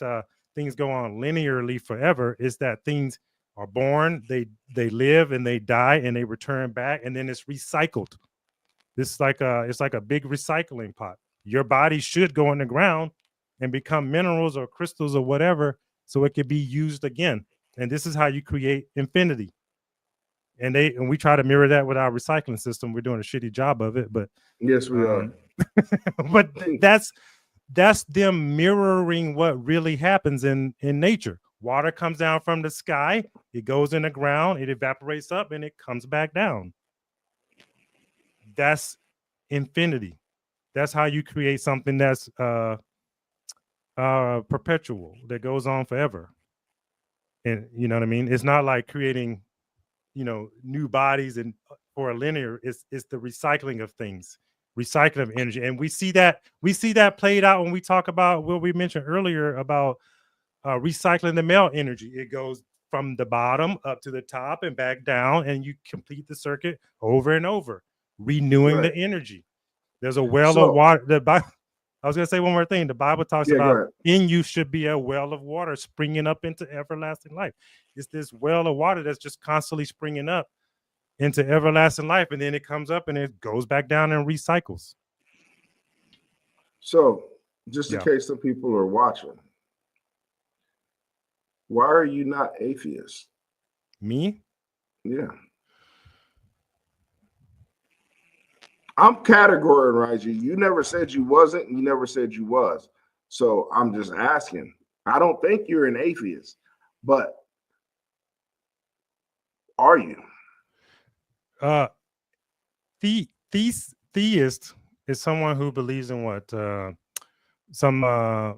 things go on linearly forever. It's that things are born, they live and they die and they return back, and then it's recycled. It's like a big recycling pot. Your body should go in the ground and become minerals or crystals or whatever, so it could be used again. And this is how you create infinity. And we try to mirror that with our recycling system. We're doing a shitty job of it, but Yes, we are. but that's them mirroring what really happens in nature. Water comes down from the sky, it goes in the ground, it evaporates up, and it comes back down. That's infinity. That's how you create something that's perpetual, that goes on forever. And you know what I mean? It's not like creating, new bodies and for a linear. It's the recycling of things, recycling of energy. And we see that played out when we talk about what we mentioned earlier about recycling the male energy. It goes from the bottom up to the top and back down, and you complete the circuit over and over, renewing the energy. There's a well of water. I was going to say one more thing. The Bible talks about in you should be a well of water springing up into everlasting life. It's this well of water that's just constantly springing up into everlasting life, and then it comes up and it goes back down and recycles. So, just in case some people are watching, why are you not atheist? Me? Yeah. I'm categorizing you. You never said you wasn't. You never said you was. So I'm just asking. I don't think you're an atheist, but are you? Theist is someone who believes in what? Some a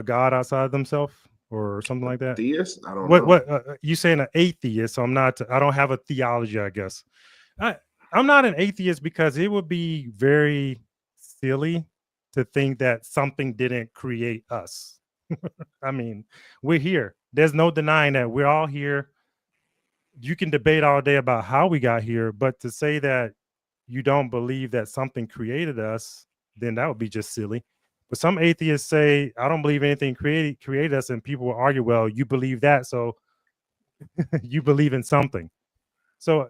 god outside themselves or something like that. Theist? I don't know. What you saying an atheist? So I'm not. I don't have a theology, I guess. I'm not an atheist because it would be very silly to think that something didn't create us. I mean, we're here. There's no denying that we're all here. You can debate all day about how we got here, but to say that you don't believe that something created us, then that would be just silly. But some atheists say, I don't believe anything created us, and people will argue, well, you believe that, so you believe in something. So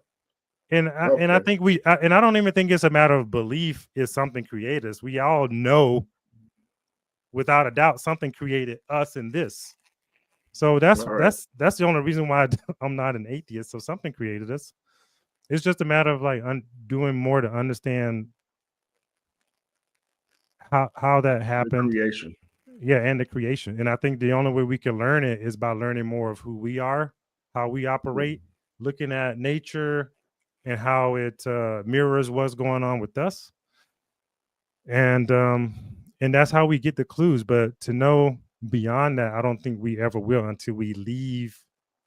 and I think I don't even think it's a matter of belief is something created us. We all know without a doubt something created us in this. So that's the only reason why I'm not an atheist. So something created us. It's just a matter of like doing more to understand how that happened. The creation. Yeah, and the creation. And I think the only way we can learn it is by learning more of who we are, how we operate, looking at nature and how it mirrors what's going on with us. And that's how we get the clues. But to know beyond that, I don't think we ever will until we leave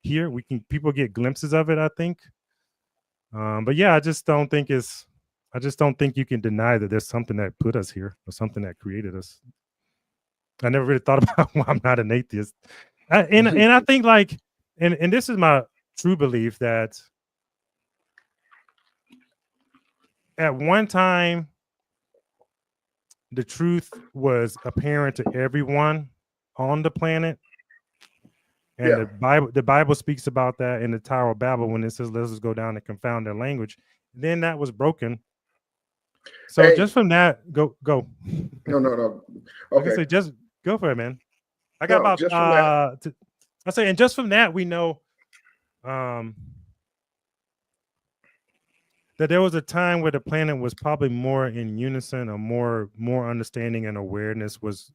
here. People get glimpses of it, I think. But yeah, I just don't think you can deny that there's something that put us here or something that created us. I never really thought about why I'm not an atheist. And I think like, and this is my true belief that at one time, the truth was apparent to everyone on the planet. And the Bible speaks about that in the Tower of Babel when it says, let's just go down and confound their language. Then that was broken. So just from that, go. No. Okay. I say just go for it, man. I got about I say, and just from that, we know that there was a time where the planet was probably more in unison or more understanding and awareness was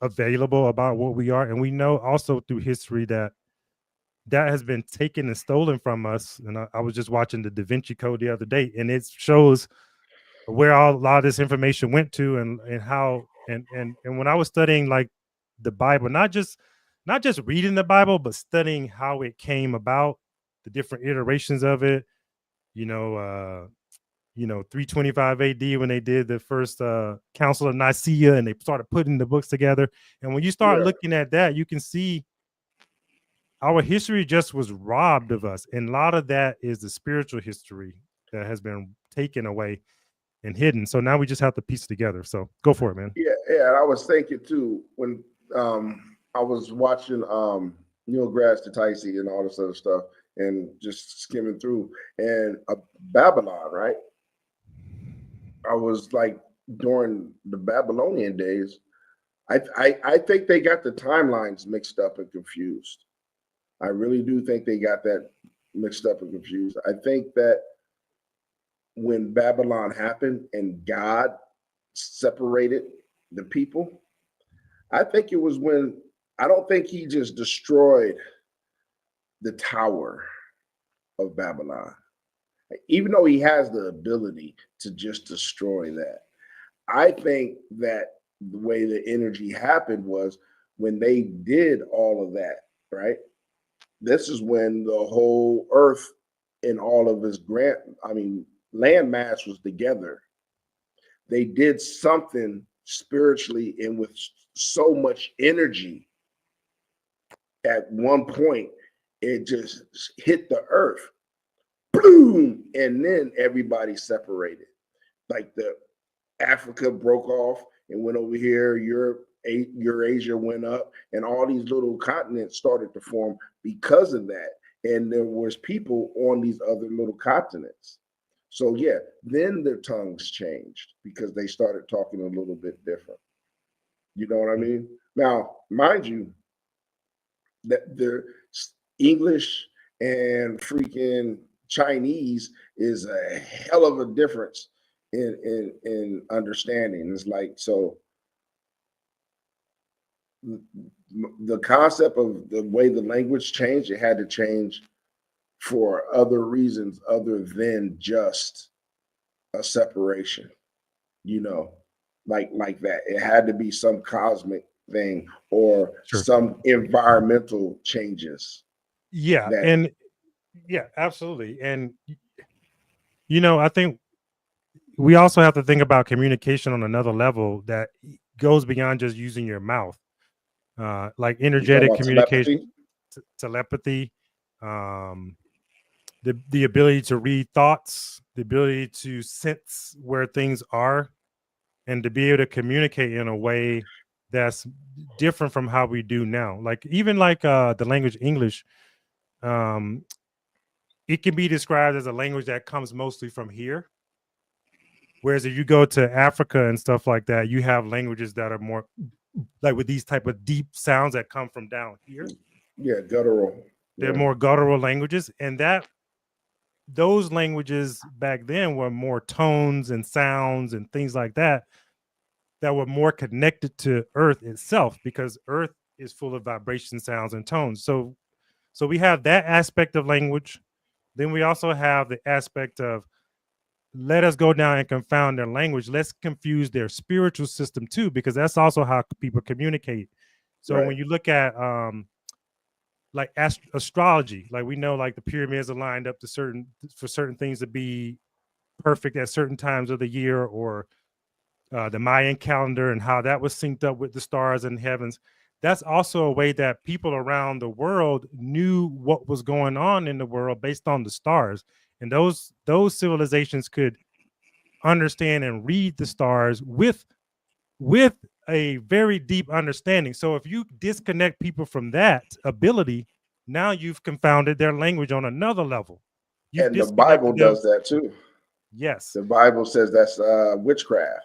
available about what we are. And we know also through history that has been taken and stolen from us. And I was just watching the Da Vinci Code the other day, and it shows where a lot of this information went to and how and when I was studying like the Bible, not just reading the Bible, but studying how it came about, the different iterations of it. 325 AD when they did the first Council of Nicaea and they started putting the books together. And when you start looking at that, you can see our history just was robbed of us. And a lot of that is the spiritual history that has been taken away. and hidden. So now we just have to piece it together. So go for it, man. Yeah, yeah. And I was thinking too when I was watching Neil deGrasse Tyson and all this other stuff, and just skimming through, and Babylon, right? I was like during the Babylonian days. I think they got the timelines mixed up and confused. I really do think they got that mixed up and confused. I think that when Babylon happened and God separated the people, I think it was when, I don't think he just destroyed the tower of Babylon, even though he has the ability to just destroy that. I think that the way the energy happened was when they did all of that, right? This is when the whole earth and all of its land mass was together. They did something spiritually and with so much energy. At one point, it just hit the earth, boom, and then everybody separated. Like the Africa broke off and went over here. Europe, Eurasia went up, and all these little continents started to form because of that. And there was people on these other little continents. So yeah, then their tongues changed because they started talking a little bit different. You know what I mean? Now, mind you, that the English and freaking Chinese is a hell of a difference in understanding. It's like, so the concept of the way the language changed, it had to change for other reasons other than just a separation, like that. It had to be some cosmic thing or some environmental changes. Yeah, and yeah, absolutely. And I think we also have to think about communication on another level that goes beyond just using your mouth, like energetic communication, telepathy, the ability to read thoughts, the ability to sense where things are, and to be able to communicate in a way that's different from how we do now. Like even like the language English, it can be described as a language that comes mostly from here. Whereas if you go to Africa and stuff like that, you have languages that are more like with these type of deep sounds that come from down here. Yeah, guttural. They're more guttural languages, and those languages back then were more tones and sounds and things like that were more connected to Earth itself, because Earth is full of vibration, sounds, and tones. So we have that aspect of language. Then we also have the aspect of, let us go down and confound their language. Let's confuse their spiritual system too, because that's also how people communicate. So when you look at like astrology, like we know like the pyramids are lined up to for certain things to be perfect at certain times of the year, or the Mayan calendar and how that was synced up with the stars and heavens. That's also a way that people around the world knew what was going on in the world based on the stars. And those civilizations could understand and read the stars with a very deep understanding. So if you disconnect people from that ability, now you've confounded their language on another level. And the Bible does that too. Yes. The Bible says that's witchcraft.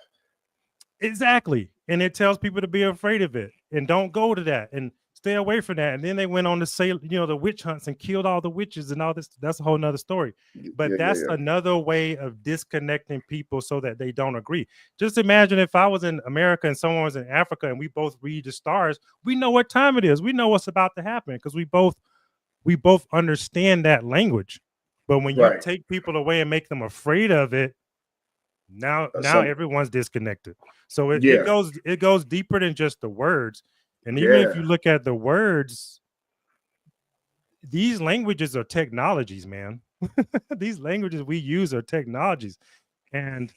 Exactly. And it tells people to be afraid of it and don't go to that and stay away from that. And then they went on to say, the witch hunts and killed all the witches and all this. That's a whole nother story. But that's another way of disconnecting people so that they don't agree. Just imagine if I was in America and someone was in Africa and we both read the stars, we know what time it is. We know what's about to happen because we both understand that language. But when you take people away and make them afraid of it, now everyone's disconnected. So it goes deeper than just the words. And even if you look at the words, these languages are technologies, man. These languages we use are technologies. And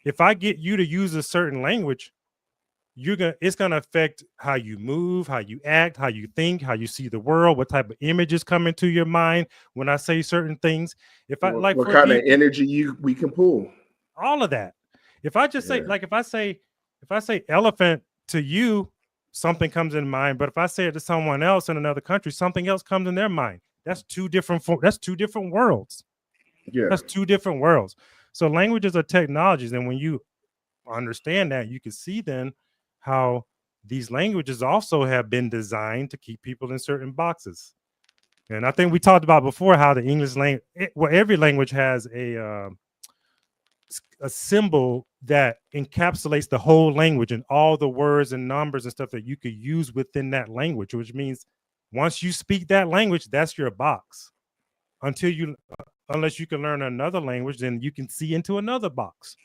if I get you to use a certain language, it's gonna affect how you move, how you act, how you think, how you see the world, what type of images come into your mind when I say certain things. If I like what kind of energy we can pull. All of that. If I just say, Yeah. like, if I say elephant to you, something comes in mind. But if I say it to someone else in another country, something else comes in their mind. That's two different worlds. Yeah. That's two different worlds. So languages are technologies, and when you understand that, you can see then how these languages also have been designed to keep people in certain boxes. And I think we talked about before how the English language, well, every language has a symbol that encapsulates the whole language and all the words and numbers and stuff that you could use within that language, which means once you speak that language, that's your box. Unless you can learn another language, then you can see into another box.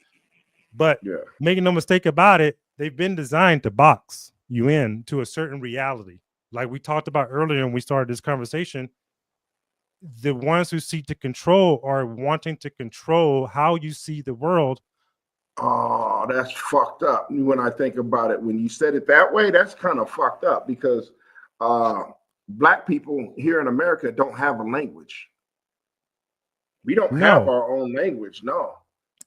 But Yeah. making no mistake about it, they've been designed to box you in to a certain reality. Like we talked about earlier when we started this conversation, the ones who seek to control are wanting to control how you see the world. Oh, that's fucked up. When I think about it, when you said it that way, that's kind of fucked up because Black people here in America don't have a language. We don't have No. our own language. No.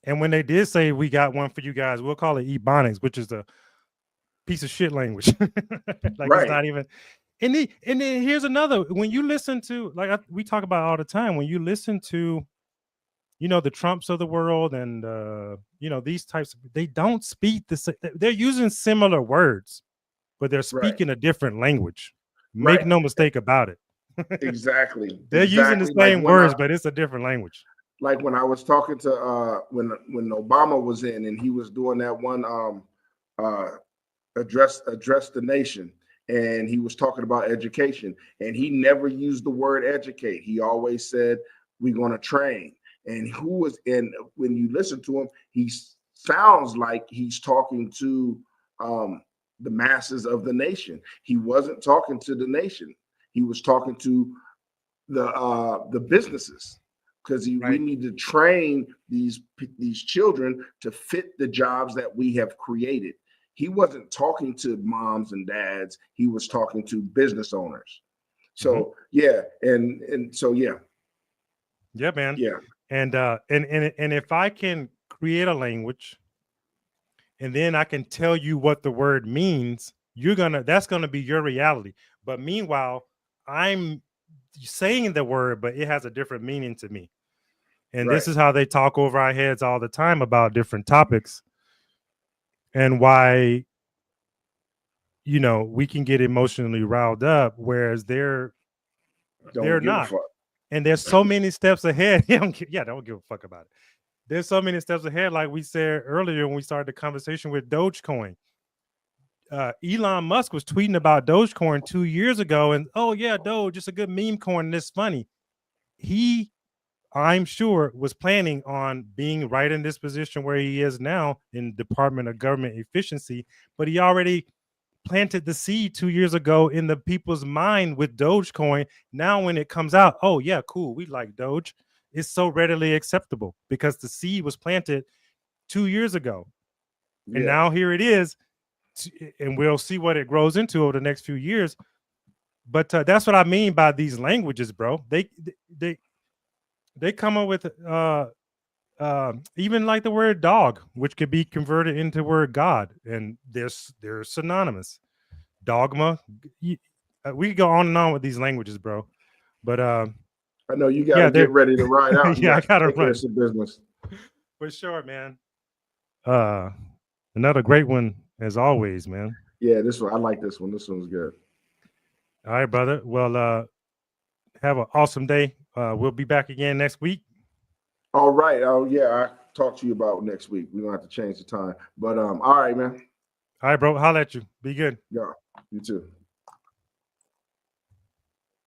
And when they did say we got one for you guys, we'll call it Ebonics, which is a piece of shit language. Like Right. it's not even. And then here's another. When you listen to, like we talk about all the time, when you listen to, the Trumps of the world and these types, they don't speak the same. They're using similar words, but they're speaking a different language. Make Right. no mistake about it. Exactly. They're using the Exactly. same words, but it's a different language. Like when I was talking to when Obama was in and he was doing that one address the nation, and he was talking about education, and he never used the word educate. He always said we're going to train. And when you listen to him, he sounds like he's talking to the masses of the nation. He wasn't talking to the nation. He was talking to the businesses, because we need to train these children to fit the jobs that we have created. He wasn't talking to moms and dads. He was talking to business owners. So yeah, and so yeah. Yeah, man. Yeah. And if I can create a language and then I can tell you what the word means, that's gonna be your reality. But meanwhile, I'm saying the word, but it has a different meaning to me. And this is how they talk over our heads all the time about different topics and why we can get emotionally riled up, whereas they're not. And there's so many steps ahead. Don't give a fuck about it. There's so many steps ahead, like we said earlier when we started the conversation with Dogecoin. Elon Musk was tweeting about Dogecoin 2 years ago, and oh yeah, Doge, just a good meme coin, and it's funny. He, I'm sure, was planning on being right in this position where he is now in Department of Government Efficiency, but he already planted the seed 2 years ago in the people's mind with Dogecoin. Now when it comes out, oh yeah, cool, we like Doge. It's so readily acceptable because the seed was planted 2 years ago. And now here it is, and we'll see what it grows into over the next few years. But that's what I mean by these languages, bro. They come up with even like the word dog, which could be converted into the word God, and they're synonymous. Dogma. We could go on and on with these languages, bro. But I know you got to get ready to ride out. Yeah, I gotta run some business for sure, man. Another great one as always, man. Yeah, this one, I like this one. This one's good. All right, brother. Well, have an awesome day. We'll be back again next week. All right. Oh yeah, I'll talk to you about next week. We don't have to change the time. But all right, man. All right, bro. Holla at you. Be good. Yeah, you too.